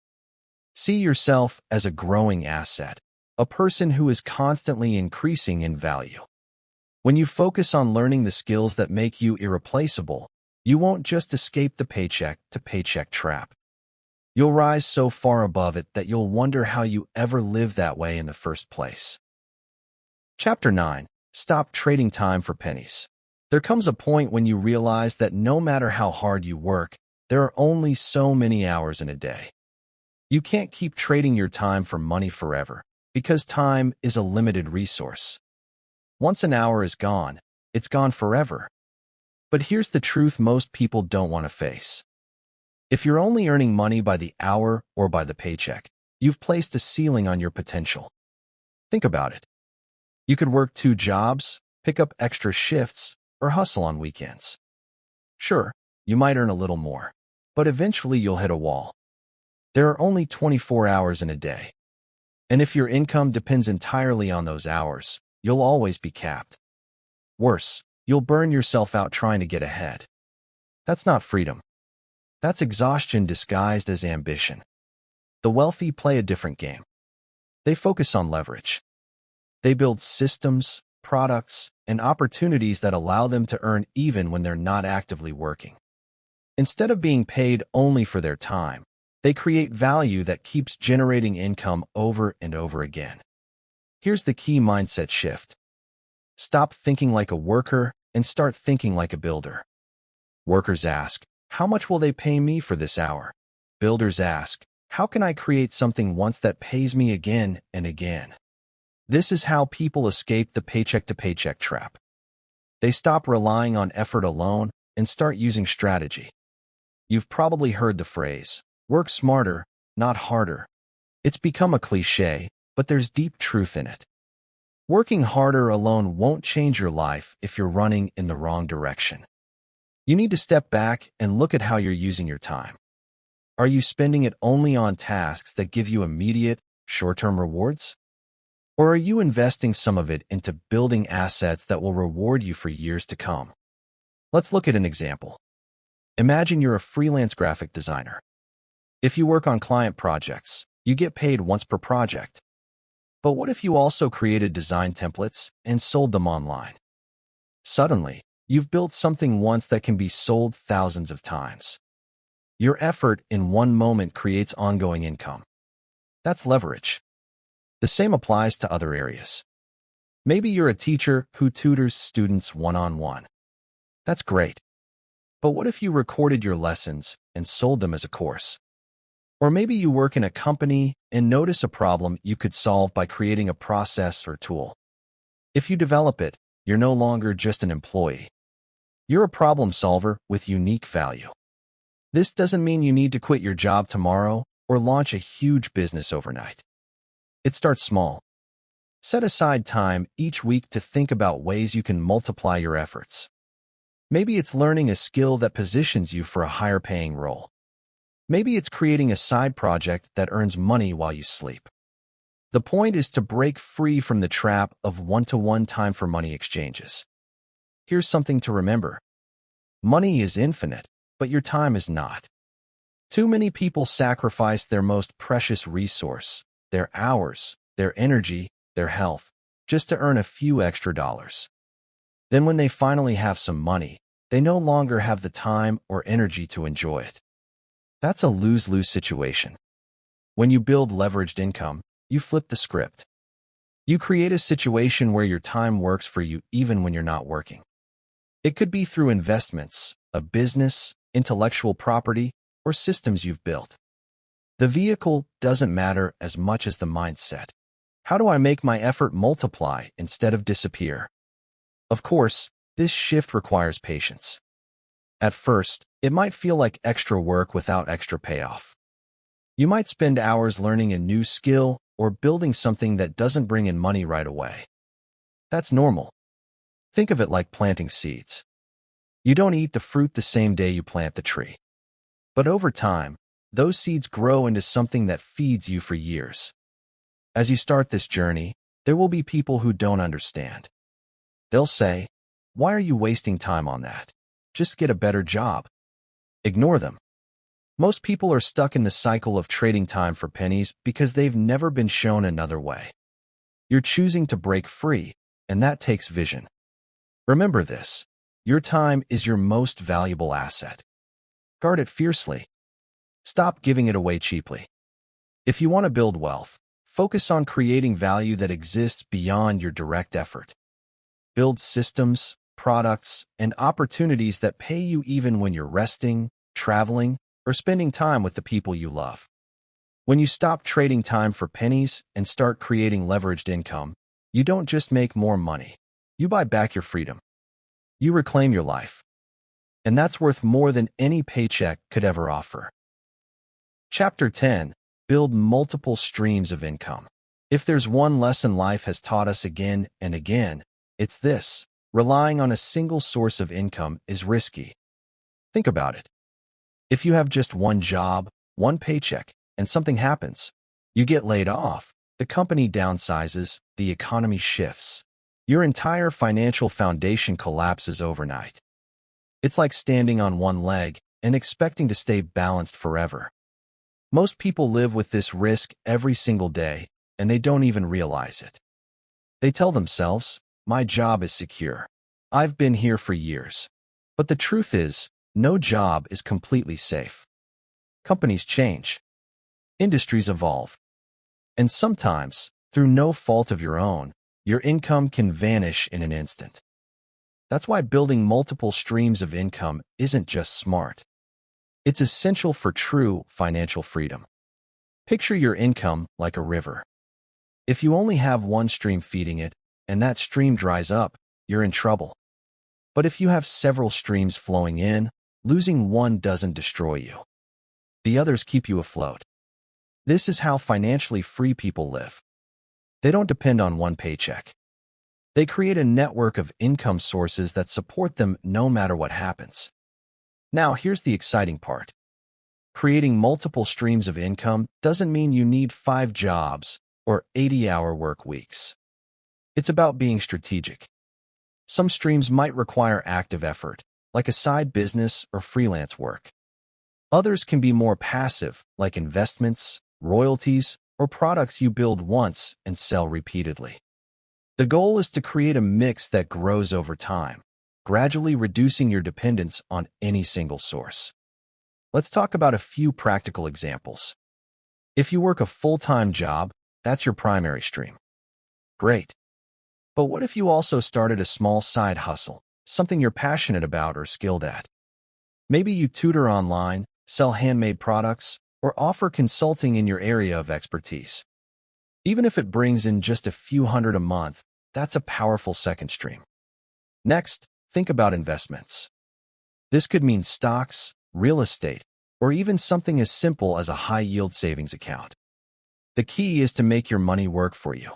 See yourself as a growing asset, a person who is constantly increasing in value. When you focus on learning the skills that make you irreplaceable, you won't just escape the paycheck-to-paycheck trap. You'll rise so far above it that you'll wonder how you ever lived that way in the first place. Chapter 9. Stop trading time for pennies. There comes a point when you realize that no matter how hard you work, there are only so many hours in a day. You can't keep trading your time for money forever, because time is a limited resource. Once an hour is gone, it's gone forever. But here's the truth most people don't want to face. If you're only earning money by the hour or by the paycheck, You've placed a ceiling on your potential. Think about it. You could work 2 jobs, pick up extra shifts, or hustle on weekends. Sure, you might earn a little more, but eventually you'll hit a wall. There are only 24 hours in a day. And if your income depends entirely on those hours, you'll always be capped. Worse, you'll burn yourself out trying to get ahead. That's not freedom. That's exhaustion disguised as ambition. The wealthy play a different game. They focus on leverage. They build systems, products, and opportunities that allow them to earn even when they're not actively working. Instead of being paid only for their time, they create value that keeps generating income over and over again. Here's the key mindset shift. Stop thinking like a worker and start thinking like a builder. Workers ask, how much will they pay me for this hour? Builders ask, how can I create something once that pays me again and again? This is how people escape the paycheck-to-paycheck trap. They stop relying on effort alone and start using strategy. You've probably heard the phrase, work smarter, not harder. It's become a cliche, but there's deep truth in it. Working harder alone won't change your life if you're running in the wrong direction. You need to step back and look at how you're using your time. Are you spending it only on tasks that give you immediate, short-term rewards? Or are you investing some of it into building assets that will reward you for years to come? Let's look at an example. Imagine you're a freelance graphic designer. If you work on client projects, you get paid once per project. But what if you also created design templates and sold them online? Suddenly, you've built something once that can be sold thousands of times. Your effort in one moment creates ongoing income. That's leverage. The same applies to other areas. Maybe you're a teacher who tutors students one-on-one. That's great. But what if you recorded your lessons and sold them as a course? Or maybe you work in a company and notice a problem you could solve by creating a process or tool. If you develop it, you're no longer just an employee. You're a problem solver with unique value. This doesn't mean you need to quit your job tomorrow or launch a huge business overnight. It starts small. Set aside time each week to think about ways you can multiply your efforts. Maybe it's learning a skill that positions you for a higher-paying role. Maybe it's creating a side project that earns money while you sleep. The point is to break free from the trap of one-to-one time-for-money exchanges. Here's something to remember. Money is infinite, but your time is not. Too many people sacrifice their most precious resource, their hours, their energy, their health, just to earn a few extra dollars. Then when they finally have some money, they no longer have the time or energy to enjoy it. That's a lose-lose situation. When you build leveraged income, you flip the script. You create a situation where your time works for you even when you're not working. It could be through investments, a business, intellectual property, or systems you've built. The vehicle doesn't matter as much as the mindset. How do I make my effort multiply instead of disappear? Of course, this shift requires patience. At first, it might feel like extra work without extra payoff. You might spend hours learning a new skill or building something that doesn't bring in money right away. That's normal. Think of it like planting seeds. You don't eat the fruit the same day you plant the tree. But over time, those seeds grow into something that feeds you for years. As you start this journey, there will be people who don't understand. They'll say, "Why are you wasting time on that? Just get a better job." Ignore them. Most people are stuck in the cycle of trading time for pennies because they've never been shown another way. You're choosing to break free, and that takes vision. Remember this: your time is your most valuable asset. Guard it fiercely. Stop giving it away cheaply. If you want to build wealth, focus on creating value that exists beyond your direct effort. Build systems, products, and opportunities that pay you even when you're resting, traveling, or spending time with the people you love. When you stop trading time for pennies and start creating leveraged income, you don't just make more money. You buy back your freedom. You reclaim your life. And that's worth more than any paycheck could ever offer. Chapter 10: build multiple streams of income. If there's one lesson life has taught us again and again, it's this: relying on a single source of income is risky. Think about it. If you have just one job, one paycheck, and something happens, you get laid off, the company downsizes, the economy shifts, your entire financial foundation collapses overnight. It's like standing on one leg and expecting to stay balanced forever. Most people live with this risk every single day, and they don't even realize it. They tell themselves, "My job is secure. I've been here for years." But the truth is, no job is completely safe. Companies change. Industries evolve. And sometimes, through no fault of your own, your income can vanish in an instant. That's why building multiple streams of income isn't just smart. It's essential for true financial freedom. Picture your income like a river. If you only have one stream feeding it, and that stream dries up, you're in trouble. But if you have several streams flowing in, losing one doesn't destroy you. The others keep you afloat. This is how financially free people live. They don't depend on one paycheck. They create a network of income sources that support them no matter what happens. Now, here's the exciting part. Creating multiple streams of income doesn't mean you need 5 jobs or 80-hour work weeks. It's about being strategic. Some streams might require active effort, like a side business or freelance work. Others can be more passive, like investments, royalties, or products you build once and sell repeatedly. The goal is to create a mix that grows over time, gradually reducing your dependence on any single source. Let's talk about a few practical examples. If you work a full-time job, that's your primary stream. Great. But what if you also started a small side hustle, something you're passionate about or skilled at? Maybe you tutor online, sell handmade products, or offer consulting in your area of expertise. Even if it brings in just a few hundred a month, that's a powerful second stream. Next, think about investments. This could mean stocks, real estate, or even something as simple as a high-yield savings account. The key is to make your money work for you.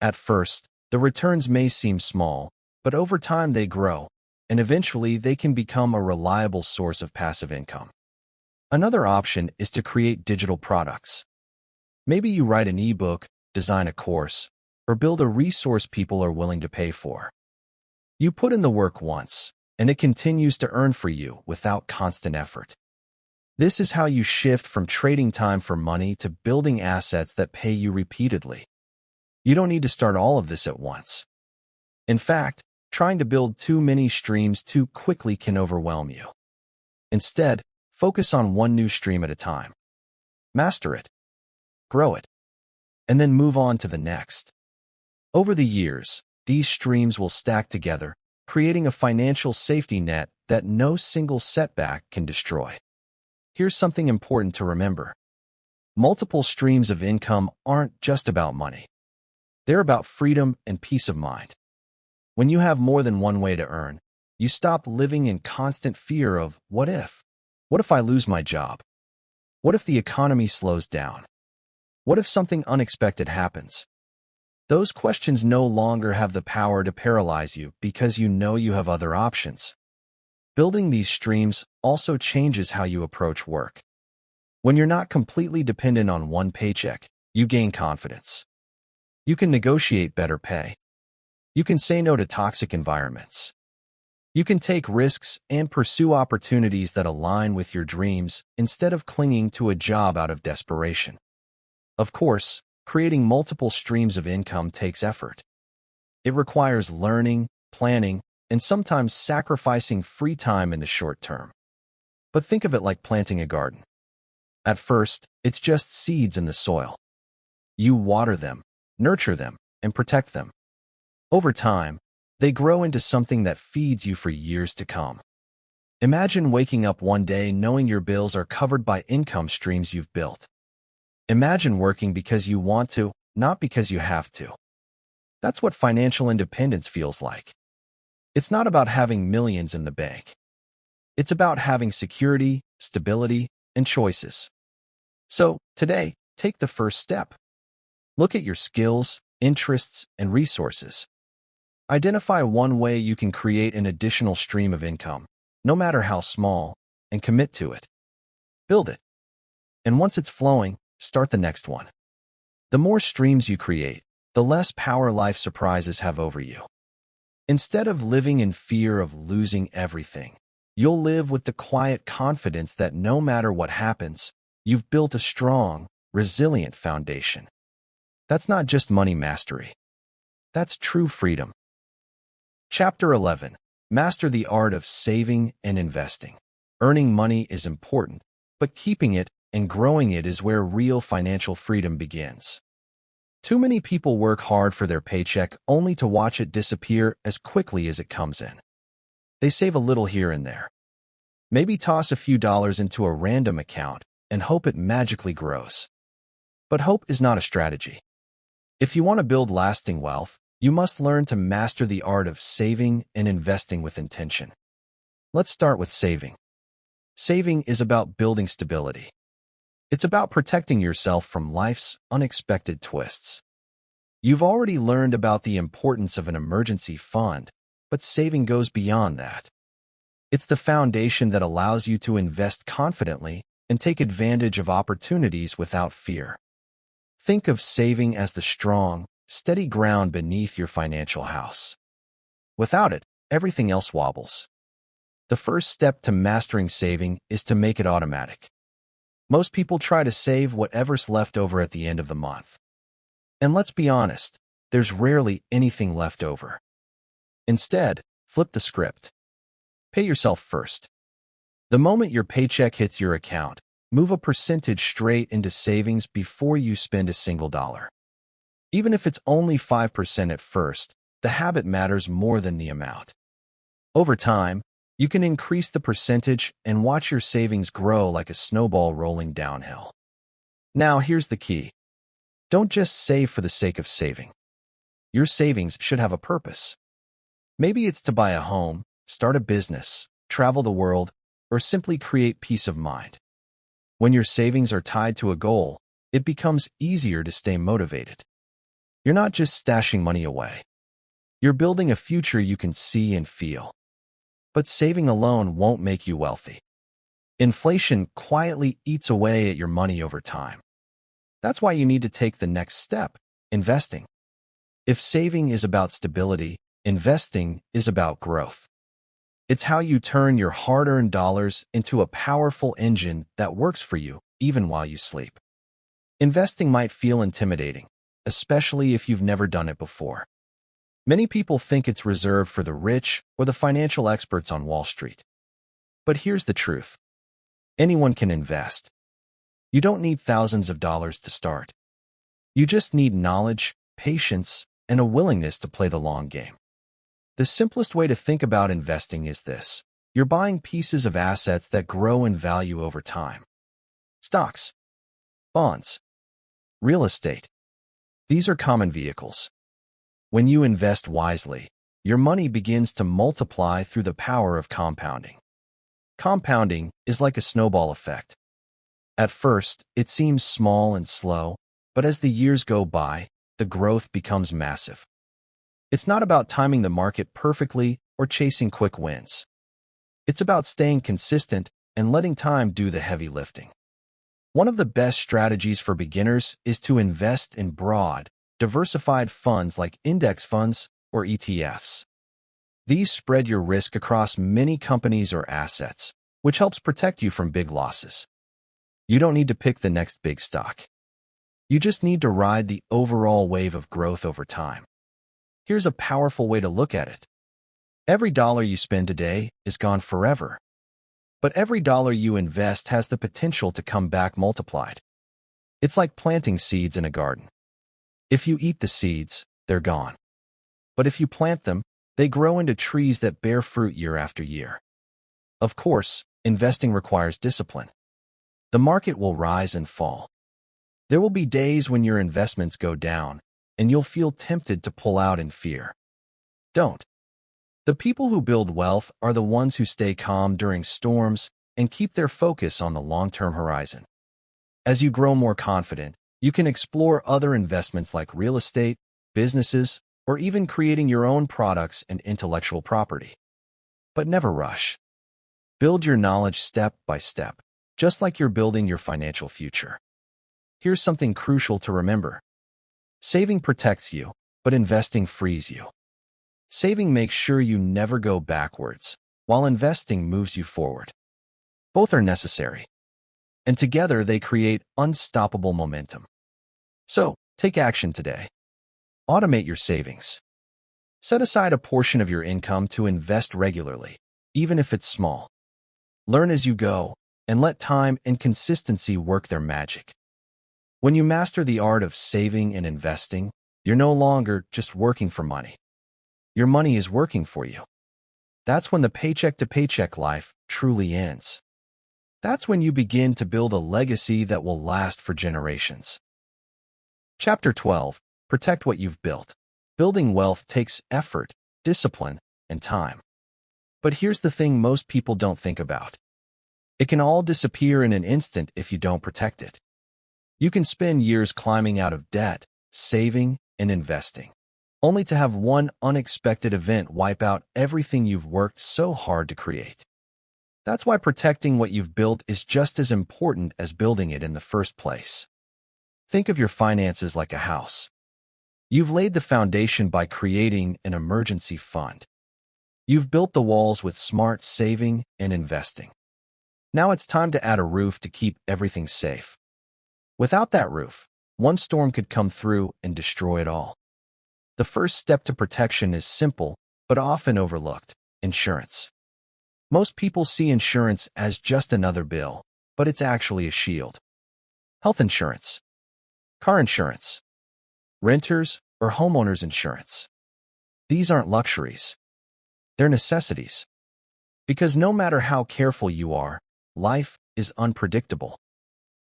At first, the returns may seem small, but over time they grow, and eventually they can become a reliable source of passive income. Another option is to create digital products. Maybe you write an ebook, design a course, or build a resource people are willing to pay for. You put in the work once, and it continues to earn for you without constant effort. This is how you shift from trading time for money to building assets that pay you repeatedly. You don't need to start all of this at once. In fact, trying to build too many streams too quickly can overwhelm you. Instead, focus on one new stream at a time. Master it, grow it, and then move on to the next. Over the years, these streams will stack together, creating a financial safety net that no single setback can destroy. Here's something important to remember. Multiple streams of income aren't just about money. They're about freedom and peace of mind. When you have more than one way to earn, you stop living in constant fear of what if? What if I lose my job? What if the economy slows down? What if something unexpected happens? Those questions no longer have the power to paralyze you because you know you have other options. Building these streams also changes how you approach work. When you're not completely dependent on one paycheck, you gain confidence. You can negotiate better pay. You can say no to toxic environments. You can take risks and pursue opportunities that align with your dreams instead of clinging to a job out of desperation. Of course, creating multiple streams of income takes effort. It requires learning, planning, and sometimes sacrificing free time in the short term. But think of it like planting a garden. At first, it's just seeds in the soil. You water them, nurture them, and protect them. Over time, they grow into something that feeds you for years to come. Imagine waking up one day knowing your bills are covered by income streams you've built. Imagine working because you want to, not because you have to. That's what financial independence feels like. It's not about having millions in the bank. It's about having security, stability, and choices. So, today, take the first step. Look at your skills, interests, and resources. Identify one way you can create an additional stream of income, no matter how small, and commit to it. Build it. And once it's flowing, start the next one. The more streams you create, the less power life surprises have over you. Instead of living in fear of losing everything, you'll live with the quiet confidence that no matter what happens, you've built a strong, resilient foundation. That's not just money mastery. That's true freedom. Chapter 11. Master the art of saving and investing. Earning money is important, but keeping it and growing it is where real financial freedom begins. Too many people work hard for their paycheck only to watch it disappear as quickly as it comes in. They save a little here and there. Maybe toss a few dollars into a random account and hope it magically grows. But hope is not a strategy. If you want to build lasting wealth, you must learn to master the art of saving and investing with intention. Let's start with saving. Saving is about building stability. It's about protecting yourself from life's unexpected twists. You've already learned about the importance of an emergency fund, but saving goes beyond that. It's the foundation that allows you to invest confidently and take advantage of opportunities without fear. Think of saving as the strong, steady ground beneath your financial house. Without it, everything else wobbles. The first step to mastering saving is to make it automatic. Most people try to save whatever's left over at the end of the month. And let's be honest, there's rarely anything left over. Instead, flip the script. Pay yourself first. The moment your paycheck hits your account, move a percentage straight into savings before you spend a single dollar. Even if it's only 5% at first, the habit matters more than the amount. Over time, you can increase the percentage and watch your savings grow like a snowball rolling downhill. Now, here's the key. Don't just save for the sake of saving. Your savings should have a purpose. Maybe it's to buy a home, start a business, travel the world, or simply create peace of mind. When your savings are tied to a goal, it becomes easier to stay motivated. You're not just stashing money away. You're building a future you can see and feel. But saving alone won't make you wealthy. Inflation quietly eats away at your money over time. That's why you need to take the next step, investing. If saving is about stability, investing is about growth. It's how you turn your hard-earned dollars into a powerful engine that works for you, even while you sleep. Investing might feel intimidating, especially if you've never done it before. Many people think it's reserved for the rich or the financial experts on Wall Street. But here's the truth. Anyone can invest. You don't need thousands of dollars to start. You just need knowledge, patience, and a willingness to play the long game. The simplest way to think about investing is this. You're buying pieces of assets that grow in value over time. Stocks, bonds, real estate. These are common vehicles. When you invest wisely, your money begins to multiply through the power of compounding. Compounding is like a snowball effect. At first, it seems small and slow, but as the years go by, the growth becomes massive. It's not about timing the market perfectly or chasing quick wins. It's about staying consistent and letting time do the heavy lifting. One of the best strategies for beginners is to invest in broad, diversified funds like index funds or ETFs. These spread your risk across many companies or assets, which helps protect you from big losses. You don't need to pick the next big stock. You just need to ride the overall wave of growth over time. Here's a powerful way to look at it. Every dollar you spend today is gone forever. But every dollar you invest has the potential to come back multiplied. It's like planting seeds in a garden. If you eat the seeds, they're gone. But if you plant them, they grow into trees that bear fruit year after year. Of course, investing requires discipline. The market will rise and fall. There will be days when your investments go down, and you'll feel tempted to pull out in fear. Don't. The people who build wealth are the ones who stay calm during storms and keep their focus on the long-term horizon. As you grow more confident, You can explore other investments like real estate, businesses, or even creating your own products and intellectual property. But never rush. Build your knowledge step by step, just like you're building your financial future. Here's something crucial to remember. Saving protects you, but investing frees you. Saving makes sure you never go backwards, while investing moves you forward. Both are necessary, and together they create unstoppable momentum. So, take action today. Automate your savings. Set aside a portion of your income to invest regularly, even if it's small. Learn as you go, and let time and consistency work their magic. When you master the art of saving and investing, you're no longer just working for money. Your money is working for you. That's when the paycheck-to-paycheck life truly ends. That's when you begin to build a legacy that will last for generations. Chapter 12. Protect what you've built. Building wealth takes effort, discipline, and time. But here's the thing most people don't think about. It can all disappear in an instant if you don't protect it. You can spend years climbing out of debt, saving, and investing, only to have one unexpected event wipe out everything you've worked so hard to create. That's why protecting what you've built is just as important as building it in the first place. Think of your finances like a house. You've laid the foundation by creating an emergency fund. You've built the walls with smart saving and investing. Now it's time to add a roof to keep everything safe. Without that roof, one storm could come through and destroy it all. The first step to protection is simple, but often overlooked: insurance. Most people see insurance as just another bill, but it's actually a shield. Health insurance, car insurance, renters or homeowners insurance. These aren't luxuries. They're necessities. Because no matter how careful you are, life is unpredictable.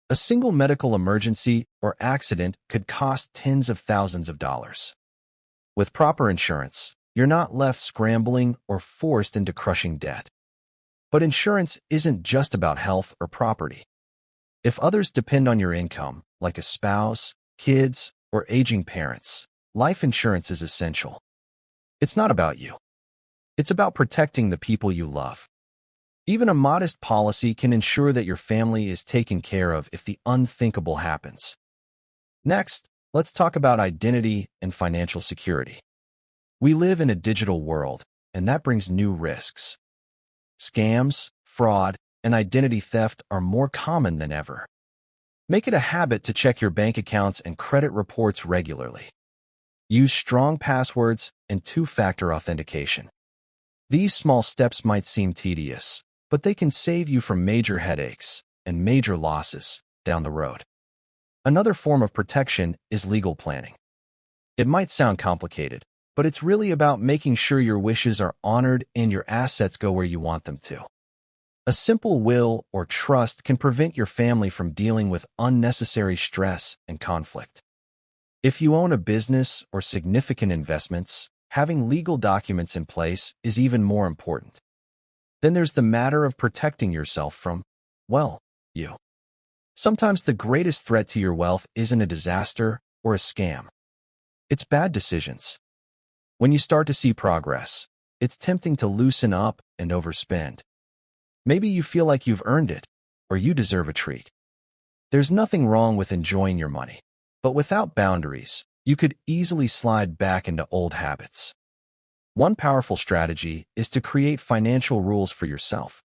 A single medical emergency or accident could cost tens of thousands of dollars. With proper insurance, you're not left scrambling or forced into crushing debt. But insurance isn't just about health or property. If others depend on your income, like a spouse, kids, or aging parents, life insurance is essential. It's not about you. It's about protecting the people you love. Even a modest policy can ensure that your family is taken care of if the unthinkable happens. Next, let's talk about identity and financial security. We live in a digital world, and that brings new risks. Scams, fraud, and identity theft are more common than ever. Make it a habit to check your bank accounts and credit reports regularly. Use strong passwords and two-factor authentication. These small steps might seem tedious, but they can save you from major headaches and major losses down the road. Another form of protection is legal planning. It might sound complicated, but it's really about making sure your wishes are honored and your assets go where you want them to. A simple will or trust can prevent your family from dealing with unnecessary stress and conflict. If you own a business or significant investments, having legal documents in place is even more important. Then there's the matter of protecting yourself from, well, you. Sometimes the greatest threat to your wealth isn't a disaster or a scam. It's bad decisions. When you start to see progress, it's tempting to loosen up and overspend. Maybe you feel like you've earned it, or you deserve a treat. There's nothing wrong with enjoying your money, but without boundaries, you could easily slide back into old habits. One powerful strategy is to create financial rules for yourself.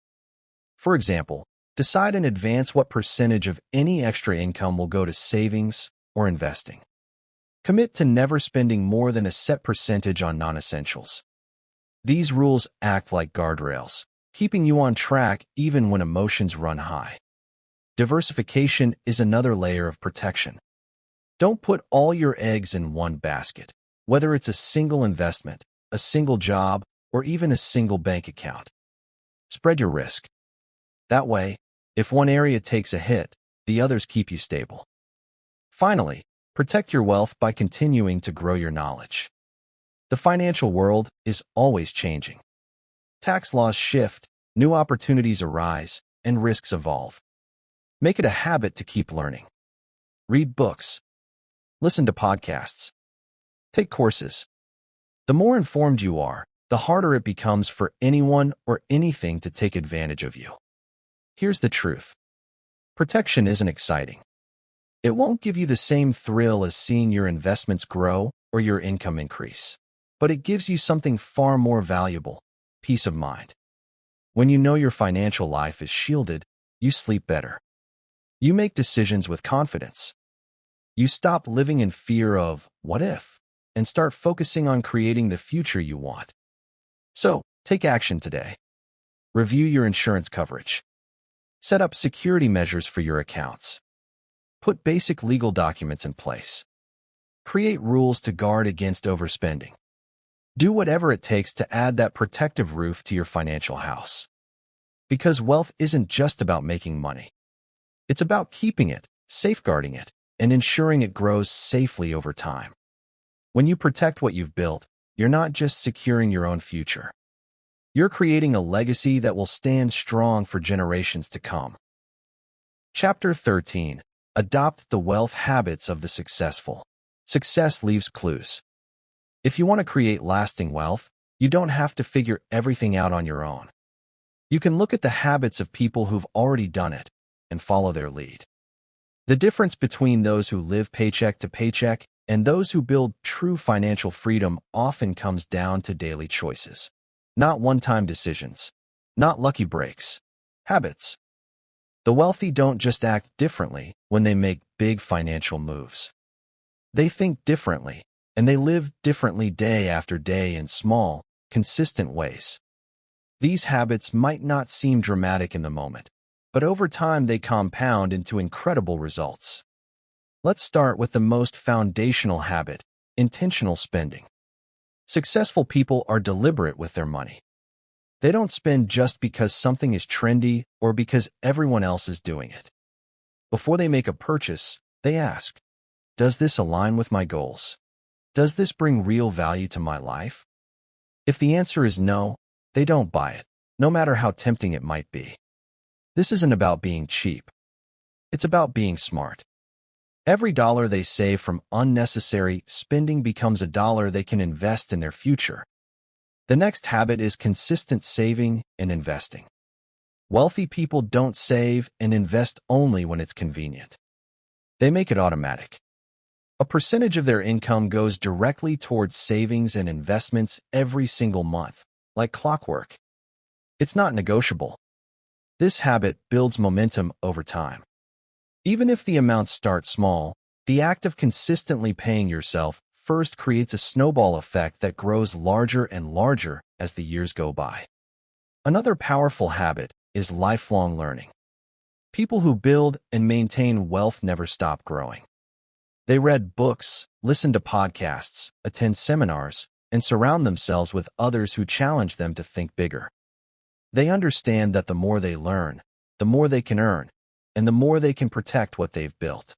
For example, decide in advance what percentage of any extra income will go to savings or investing. Commit to never spending more than a set percentage on non-essentials. These rules act like guardrails, keeping you on track even when emotions run high. Diversification is another layer of protection. Don't put all your eggs in one basket, whether it's a single investment, a single job, or even a single bank account. Spread your risk. That way, if one area takes a hit, the others keep you stable. Finally, protect your wealth by continuing to grow your knowledge. The financial world is always changing. Tax laws shift, new opportunities arise, and risks evolve. Make it a habit to keep learning. read books, listen to podcasts, take courses. The more informed you are, the harder it becomes for anyone or anything to take advantage of you. Here's the truth. Protection isn't exciting. It won't give you the same thrill as seeing your investments grow or your income increase. But it gives you something far more valuable: peace of mind. When you know your financial life is shielded, you sleep better. You make decisions with confidence. You stop living in fear of what if and start focusing on creating the future you want. So, take action today. Review your insurance coverage. Set up security measures for your accounts. Put basic legal documents in place. Create rules to guard against overspending. Do whatever it takes to add that protective roof to your financial house. Because wealth isn't just about making money. It's about keeping it, safeguarding it, and ensuring it grows safely over time. When you protect what you've built, you're not just securing your own future. You're creating a legacy that will stand strong for generations to come. Chapter 13. Adopt the wealth habits of the successful. Success leaves clues. If you want to create lasting wealth, you don't have to figure everything out on your own. You can look at the habits of people who've already done it and follow their lead. The difference between those who live paycheck to paycheck and those who build true financial freedom often comes down to daily choices. Not one-time decisions, not lucky breaks, habits. The wealthy don't just act differently when they make big financial moves. They think differently, and they live differently day after day in small, consistent ways. These habits might not seem dramatic in the moment, but over time they compound into incredible results. Let's start with the most foundational habit: intentional spending. Successful people are deliberate with their money. They don't spend just because something is trendy or because everyone else is doing it. Before they make a purchase, they ask, does this align with my goals? Does this bring real value to my life? If the answer is no, they don't buy it, no matter how tempting it might be. This isn't about being cheap. It's about being smart. Every dollar they save from unnecessary spending becomes a dollar they can invest in their future. The next habit is consistent saving and investing. Wealthy people don't save and invest only when it's convenient. They make it automatic. A percentage of their income goes directly towards savings and investments every single month, like clockwork. It's not negotiable. This habit builds momentum over time. Even if the amounts start small, the act of consistently paying yourself first creates a snowball effect that grows larger and larger as the years go by. Another powerful habit is lifelong learning. People who build and maintain wealth never stop growing. They read books, listen to podcasts, attend seminars, and surround themselves with others who challenge them to think bigger. They understand that the more they learn, the more they can earn, and the more they can protect what they've built.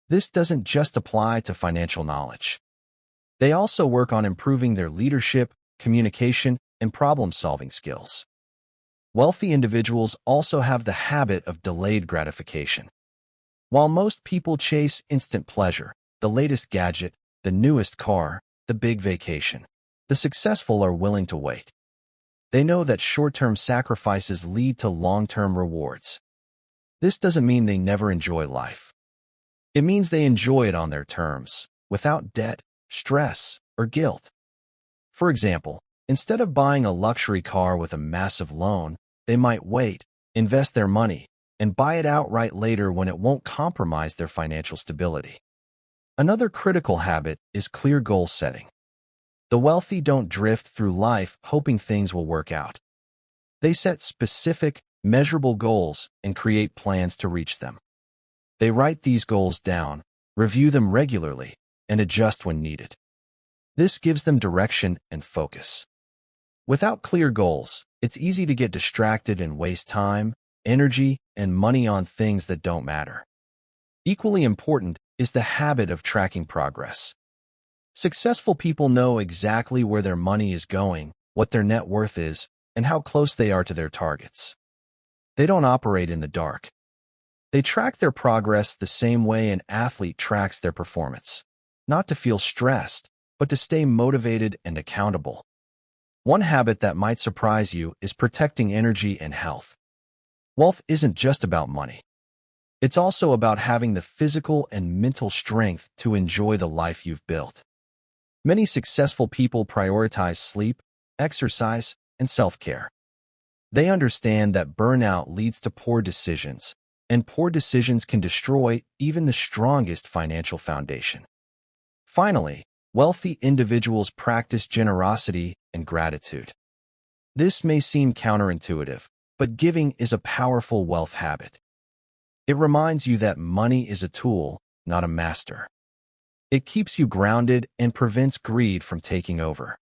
This doesn't just apply to financial knowledge. They also work on improving their leadership, communication, and problem-solving skills. Wealthy individuals also have the habit of delayed gratification. While most people chase instant pleasure, the latest gadget, the newest car, the big vacation, the successful are willing to wait. They know that short-term sacrifices lead to long-term rewards. This doesn't mean they never enjoy life. It means they enjoy it on their terms, without debt, stress, or guilt. For example, instead of buying a luxury car with a massive loan, they might wait, invest their money, and buy it outright later when it won't compromise their financial stability. Another critical habit is clear goal setting. The wealthy don't drift through life hoping things will work out. They set specific, measurable goals and create plans to reach them. They write these goals down, review them regularly, and adjust when needed. This gives them direction and focus. Without clear goals, it's easy to get distracted and waste time, energy, and money on things that don't matter. Equally important is the habit of tracking progress. Successful people know exactly where their money is going, what their net worth is, and how close they are to their targets. They don't operate in the dark. They track their progress the same way an athlete tracks their performance, not to feel stressed, but to stay motivated and accountable. One habit that might surprise you is protecting energy and health. Wealth isn't just about money. It's also about having the physical and mental strength to enjoy the life you've built. Many successful people prioritize sleep, exercise, and self-care. They understand that burnout leads to poor decisions, and poor decisions can destroy even the strongest financial foundation. Finally, wealthy individuals practice generosity and gratitude. This may seem counterintuitive, but giving is a powerful wealth habit. It reminds you that money is a tool, not a master. It keeps you grounded and prevents greed from taking over.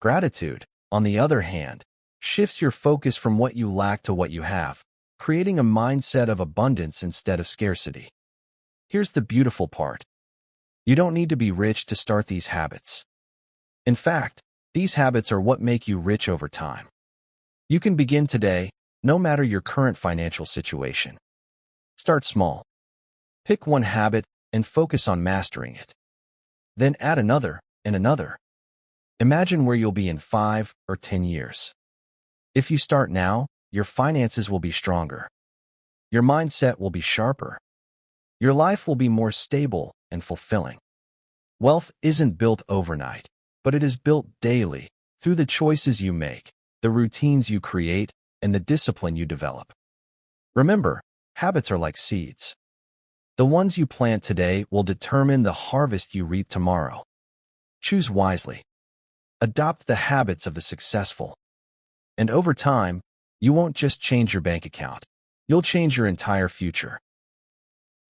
Gratitude, on the other hand, shifts your focus from what you lack to what you have, creating a mindset of abundance instead of scarcity. Here's the beautiful part. You don't need to be rich to start these habits. In fact, these habits are what make you rich over time. You can begin today, no matter your current financial situation. Start small. Pick one habit and focus on mastering it. Then add another and another. Imagine where you'll be in 5 or 10 years. If you start now, your finances will be stronger. Your mindset will be sharper. Your life will be more stable and fulfilling. Wealth isn't built overnight, but it is built daily through the choices you make, the routines you create, and the discipline you develop. Remember, habits are like seeds. The ones you plant today will determine the harvest you reap tomorrow. Choose wisely. Adopt the habits of the successful. And over time, you won't just change your bank account. You'll change your entire future.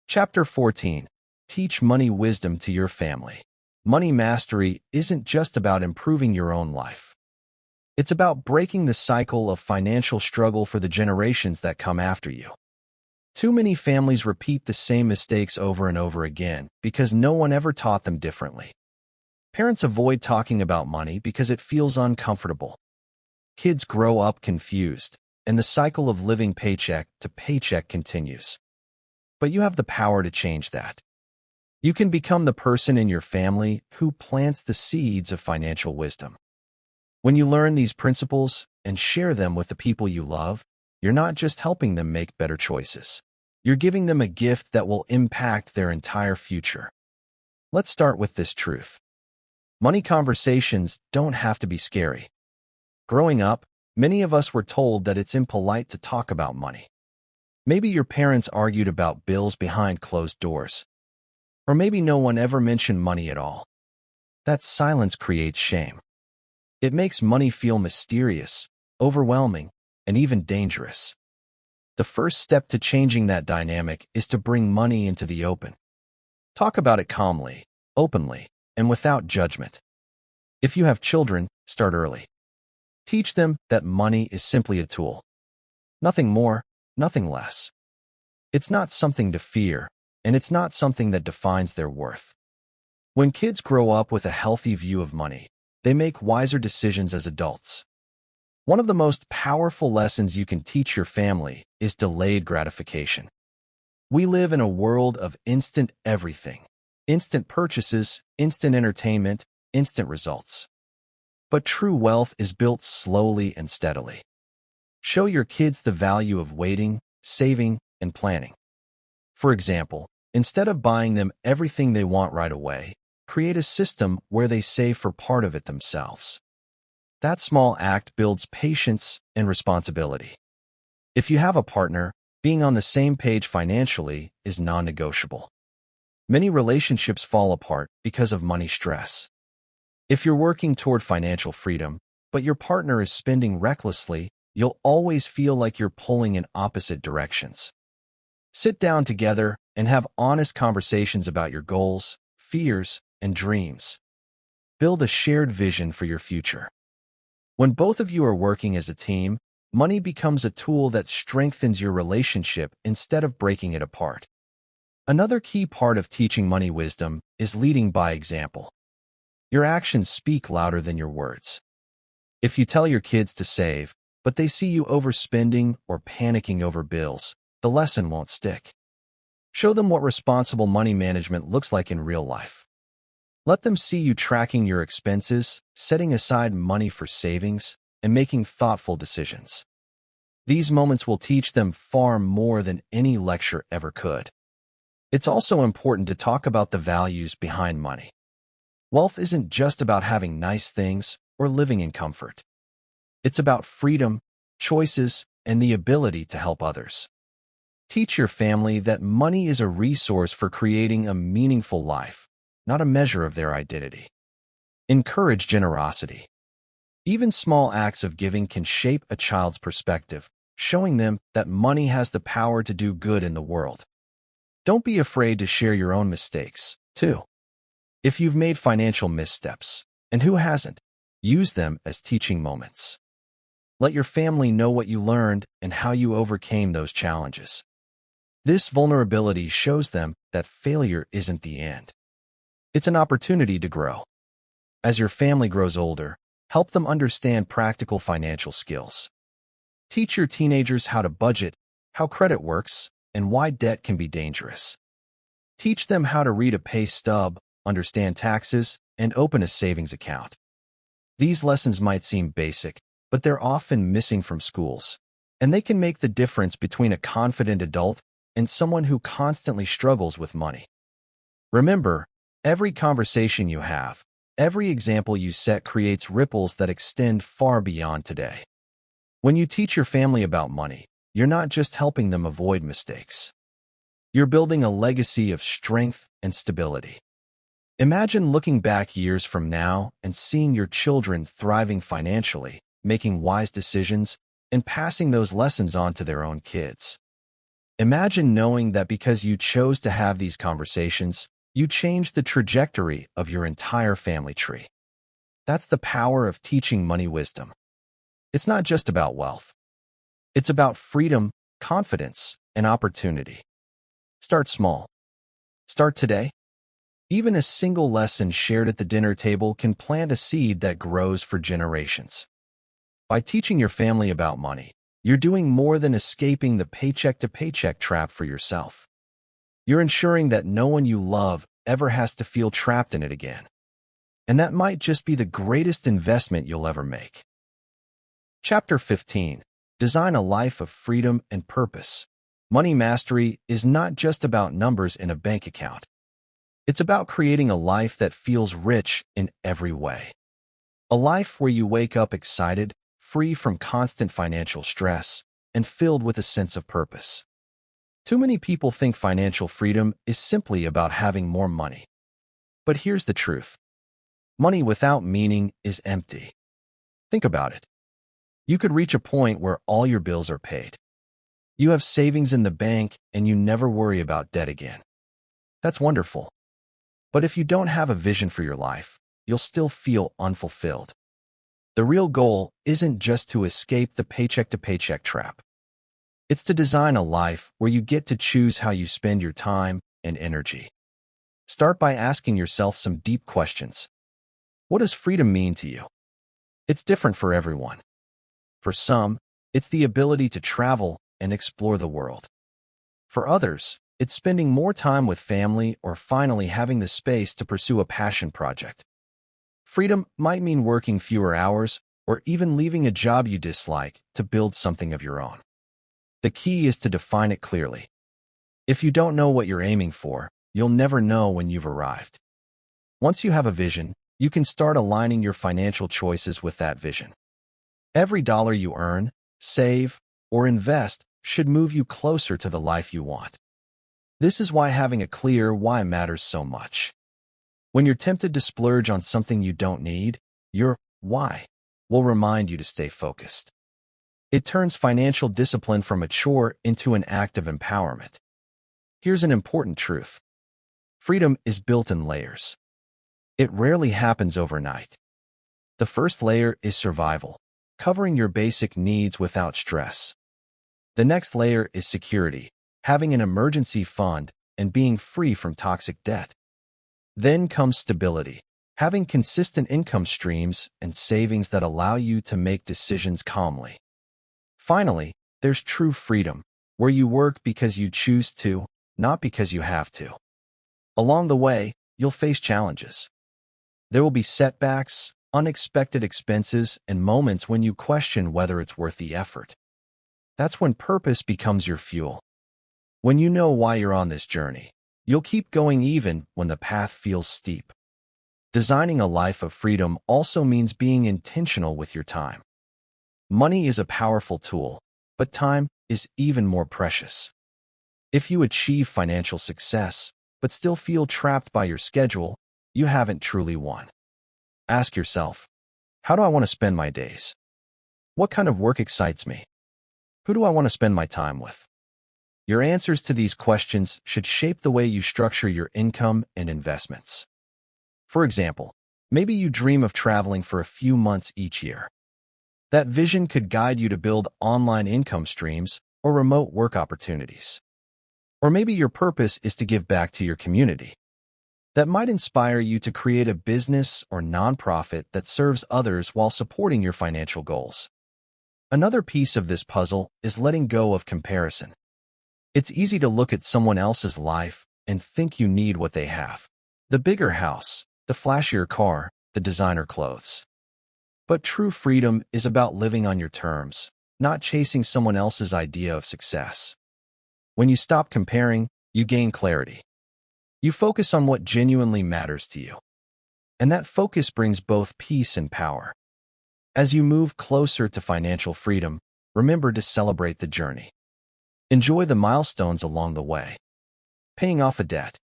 Chapter 14. Teach money wisdom to your family. Money mastery isn't just about improving your own life. It's about breaking the cycle of financial struggle for the generations that come after you. Too many families repeat the same mistakes over and over again because no one ever taught them differently. Parents avoid talking about money because it feels uncomfortable. Kids grow up confused, and the cycle of living paycheck to paycheck continues. But you have the power to change that. You can become the person in your family who plants the seeds of financial wisdom. When you learn these principles and share them with the people you love, you're not just helping them make better choices. You're giving them a gift that will impact their entire future. Let's start with this truth. Money conversations don't have to be scary. Growing up, many of us were told that it's impolite to talk about money. Maybe your parents argued about bills behind closed doors. Or maybe no one ever mentioned money at all. That silence creates shame. It makes money feel mysterious, overwhelming, and even dangerous. The first step to changing that dynamic is to bring money into the open. Talk about it calmly, openly, and without judgment. If you have children, start early. Teach them that money is simply a tool. Nothing more, nothing less. It's not something to fear, and it's not something that defines their worth. When kids grow up with a healthy view of money, they make wiser decisions as adults. One of the most powerful lessons you can teach your family is delayed gratification. We live in a world of instant everything. Instant purchases, instant entertainment, instant results. But true wealth is built slowly and steadily. Show your kids the value of waiting, saving, and planning. For example, instead of buying them everything they want right away, create a system where they save for part of it themselves. That small act builds patience and responsibility. If you have a partner, being on the same page financially is non-negotiable. Many relationships fall apart because of money stress. If you're working toward financial freedom, but your partner is spending recklessly, you'll always feel like you're pulling in opposite directions. Sit down together and have honest conversations about your goals, fears, and dreams. Build a shared vision for your future. When both of you are working as a team, money becomes a tool that strengthens your relationship instead of breaking it apart. Another key part of teaching money wisdom is leading by example. Your actions speak louder than your words. If you tell your kids to save, but they see you overspending or panicking over bills, the lesson won't stick. Show them what responsible money management looks like in real life. Let them see you tracking your expenses, setting aside money for savings, and making thoughtful decisions. These moments will teach them far more than any lecture ever could. It's also important to talk about the values behind money. Wealth isn't just about having nice things or living in comfort. It's about freedom, choices, and the ability to help others. Teach your family that money is a resource for creating a meaningful life, not a measure of their identity. Encourage generosity. Even small acts of giving can shape a child's perspective, showing them that money has the power to do good in the world. Don't be afraid to share your own mistakes, too. If you've made financial missteps, and who hasn't, use them as teaching moments. Let your family know what you learned and how you overcame those challenges. This vulnerability shows them that failure isn't the end. It's an opportunity to grow. As your family grows older, help them understand practical financial skills. Teach your teenagers how to budget, how credit works, and why debt can be dangerous. Teach them how to read a pay stub, understand taxes, and open a savings account. These lessons might seem basic, but they're often missing from schools, and they can make the difference between a confident adult and someone who constantly struggles with money. Remember, every conversation you have, every example you set creates ripples that extend far beyond today. When you teach your family about money, you're not just helping them avoid mistakes. You're building a legacy of strength and stability. Imagine looking back years from now and seeing your children thriving financially, making wise decisions, and passing those lessons on to their own kids. Imagine knowing that because you chose to have these conversations, you changed the trajectory of your entire family tree. That's the power of teaching money wisdom. It's not just about wealth. It's about freedom, confidence, and opportunity. Start small. Start today. Even a single lesson shared at the dinner table can plant a seed that grows for generations. By teaching your family about money, you're doing more than escaping the paycheck-to-paycheck trap for yourself. You're ensuring that no one you love ever has to feel trapped in it again. And that might just be the greatest investment you'll ever make. Chapter 15. Design a life of freedom and purpose. Money mastery is not just about numbers in a bank account. It's about creating a life that feels rich in every way. A life where you wake up excited, free from constant financial stress, and filled with a sense of purpose. Too many people think financial freedom is simply about having more money. But here's the truth. Money without meaning is empty. Think about it. You could reach a point where all your bills are paid. You have savings in the bank and you never worry about debt again. That's wonderful. But if you don't have a vision for your life, you'll still feel unfulfilled. The real goal isn't just to escape the paycheck-to-paycheck trap. It's to design a life where you get to choose how you spend your time and energy. Start by asking yourself some deep questions. What does freedom mean to you? It's different for everyone. For some, it's the ability to travel and explore the world. For others, it's spending more time with family or finally having the space to pursue a passion project. Freedom might mean working fewer hours or even leaving a job you dislike to build something of your own. The key is to define it clearly. If you don't know what you're aiming for, you'll never know when you've arrived. Once you have a vision, you can start aligning your financial choices with that vision. Every dollar you earn, save, or invest should move you closer to the life you want. This is why having a clear why matters so much. When you're tempted to splurge on something you don't need, your why will remind you to stay focused. It turns financial discipline from a chore into an act of empowerment. Here's an important truth. Freedom is built in layers. It rarely happens overnight. The first layer is survival, covering your basic needs without stress. The next layer is security, having an emergency fund and being free from toxic debt. Then comes stability, having consistent income streams and savings that allow you to make decisions calmly. Finally, there's true freedom, where you work because you choose to, not because you have to. Along the way, you'll face challenges. There will be setbacks, unexpected expenses, and moments when you question whether it's worth the effort. That's when purpose becomes your fuel. When you know why you're on this journey, you'll keep going even when the path feels steep. Designing a life of freedom also means being intentional with your time. Money is a powerful tool, but time is even more precious. If you achieve financial success, but still feel trapped by your schedule, you haven't truly won. Ask yourself, how do I want to spend my days? What kind of work excites me? Who do I want to spend my time with? Your answers to these questions should shape the way you structure your income and investments. For example, maybe you dream of traveling for a few months each year. That vision could guide you to build online income streams or remote work opportunities. Or maybe your purpose is to give back to your community. That might inspire you to create a business or nonprofit that serves others while supporting your financial goals. Another piece of this puzzle is letting go of comparison. It's easy to look at someone else's life and think you need what they have: the bigger house, the flashier car, the designer clothes. But true freedom is about living on your terms, not chasing someone else's idea of success. When you stop comparing, you gain clarity. You focus on what genuinely matters to you. And that focus brings both peace and power. As you move closer to financial freedom, remember to celebrate the journey. Enjoy the milestones along the way. Paying off a debt,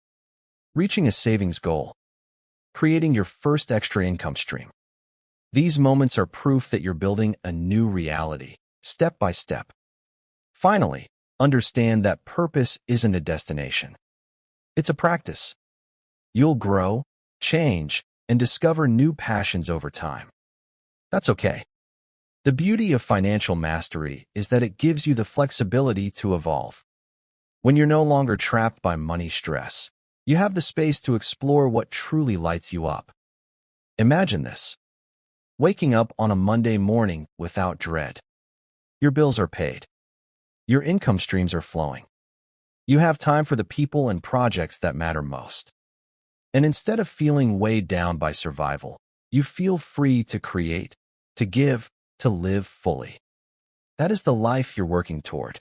reaching a savings goal, creating your first extra income stream. These moments are proof that you're building a new reality, step by step. Finally, understand that purpose isn't a destination. It's a practice. You'll grow, change, and discover new passions over time. That's okay. The beauty of financial mastery is that it gives you the flexibility to evolve. When you're no longer trapped by money stress, you have the space to explore what truly lights you up. Imagine this: waking up on a Monday morning without dread. Your bills are paid. Your income streams are flowing. You have time for the people and projects that matter most. And instead of feeling weighed down by survival, you feel free to create, to give, to live fully. That is the life you're working toward.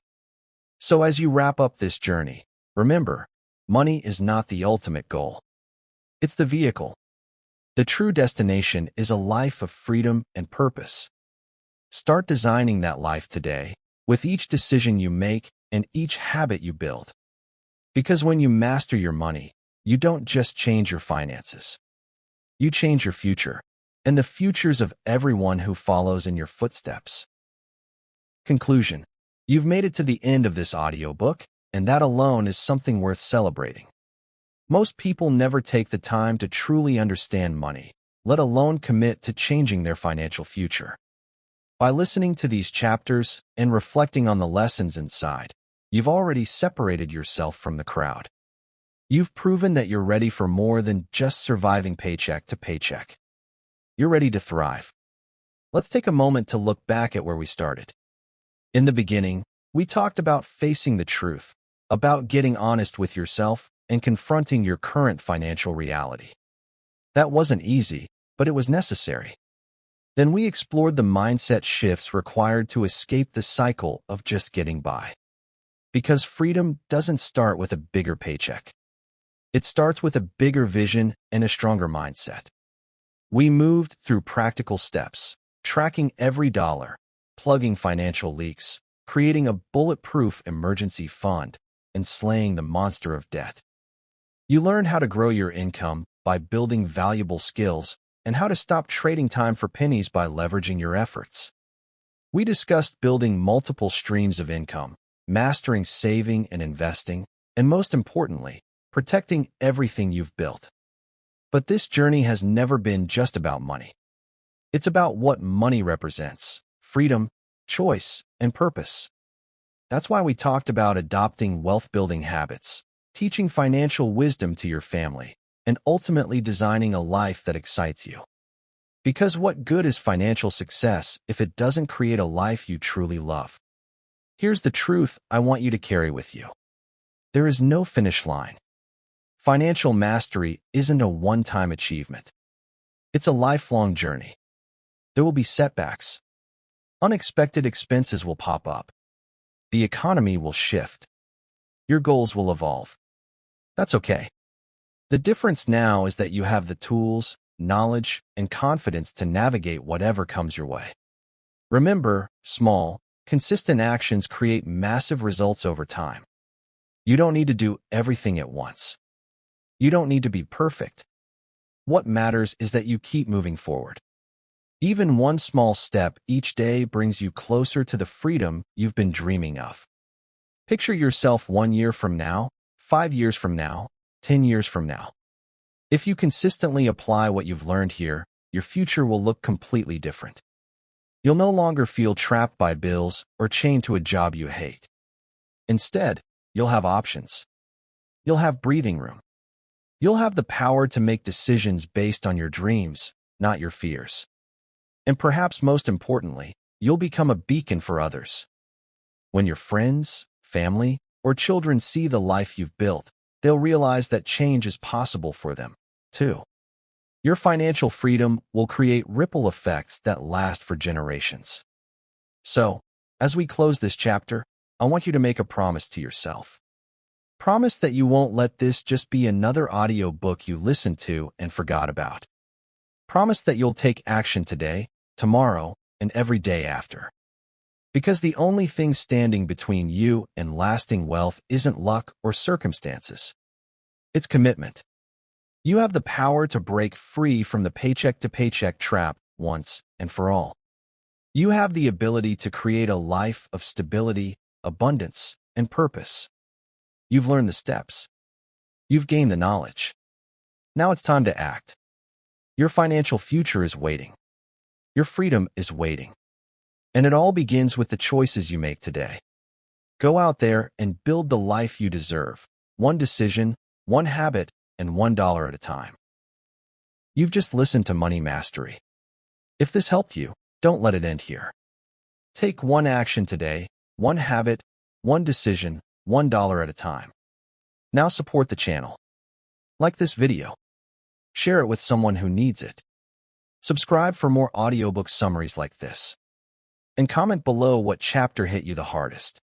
So as you wrap up this journey, remember, money is not the ultimate goal. It's the vehicle. The true destination is a life of freedom and purpose. Start designing that life today, with each decision you make and each habit you build. Because when you master your money, you don't just change your finances. You change your future, and the futures of everyone who follows in your footsteps. Conclusion: you've made it to the end of this audiobook, and that alone is something worth celebrating. Most people never take the time to truly understand money, let alone commit to changing their financial future. By listening to these chapters and reflecting on the lessons inside, you've already separated yourself from the crowd. You've proven that you're ready for more than just surviving paycheck to paycheck. You're ready to thrive. Let's take a moment to look back at where we started. In the beginning, we talked about facing the truth, about getting honest with yourself and confronting your current financial reality. That wasn't easy, but it was necessary. Then we explored the mindset shifts required to escape the cycle of just getting by. Because freedom doesn't start with a bigger paycheck. It starts with a bigger vision and a stronger mindset. We moved through practical steps, tracking every dollar, plugging financial leaks, creating a bulletproof emergency fund, and slaying the monster of debt. You learned how to grow your income by building valuable skills and how to stop trading time for pennies by leveraging your efforts. We discussed building multiple streams of income, mastering saving and investing, and most importantly, protecting everything you've built. But this journey has never been just about money. It's about what money represents: freedom, choice, and purpose. That's why we talked about adopting wealth-building habits, teaching financial wisdom to your family, and ultimately designing a life that excites you. Because what good is financial success if it doesn't create a life you truly love? Here's the truth I want you to carry with you. There is no finish line. Financial mastery isn't a one-time achievement. It's a lifelong journey. There will be setbacks. Unexpected expenses will pop up. The economy will shift. Your goals will evolve. That's okay. The difference now is that you have the tools, knowledge, and confidence to navigate whatever comes your way. Remember, small, consistent actions create massive results over time. You don't need to do everything at once. You don't need to be perfect. What matters is that you keep moving forward. Even one small step each day brings you closer to the freedom you've been dreaming of. Picture yourself 1 year from now, 5 years from now, 10 years from now. If you consistently apply what you've learned here, your future will look completely different. You'll no longer feel trapped by bills or chained to a job you hate. Instead, you'll have options. You'll have breathing room. You'll have the power to make decisions based on your dreams, not your fears. And perhaps most importantly, you'll become a beacon for others. When your friends, family, or children see the life you've built, they'll realize that change is possible for them, too. Your financial freedom will create ripple effects that last for generations. So, as we close this chapter, I want you to make a promise to yourself. Promise that you won't let this just be another audiobook you listened to and forgot about. Promise that you'll take action today, tomorrow, and every day after. Because the only thing standing between you and lasting wealth isn't luck or circumstances. It's commitment. You have the power to break free from the paycheck-to-paycheck trap once and for all. You have the ability to create a life of stability, abundance, and purpose. You've learned the steps. You've gained the knowledge. Now it's time to act. Your financial future is waiting. Your freedom is waiting. And it all begins with the choices you make today. Go out there and build the life you deserve, one decision, one habit, and $1 at a time. You've just listened to Money Mastery. If this helped you, don't let it end here. Take one action today, one habit, one decision, $1 at a time. Now support the channel. Like this video. Share it with someone who needs it. Subscribe for more audiobook summaries like this. And comment below what chapter hit you the hardest.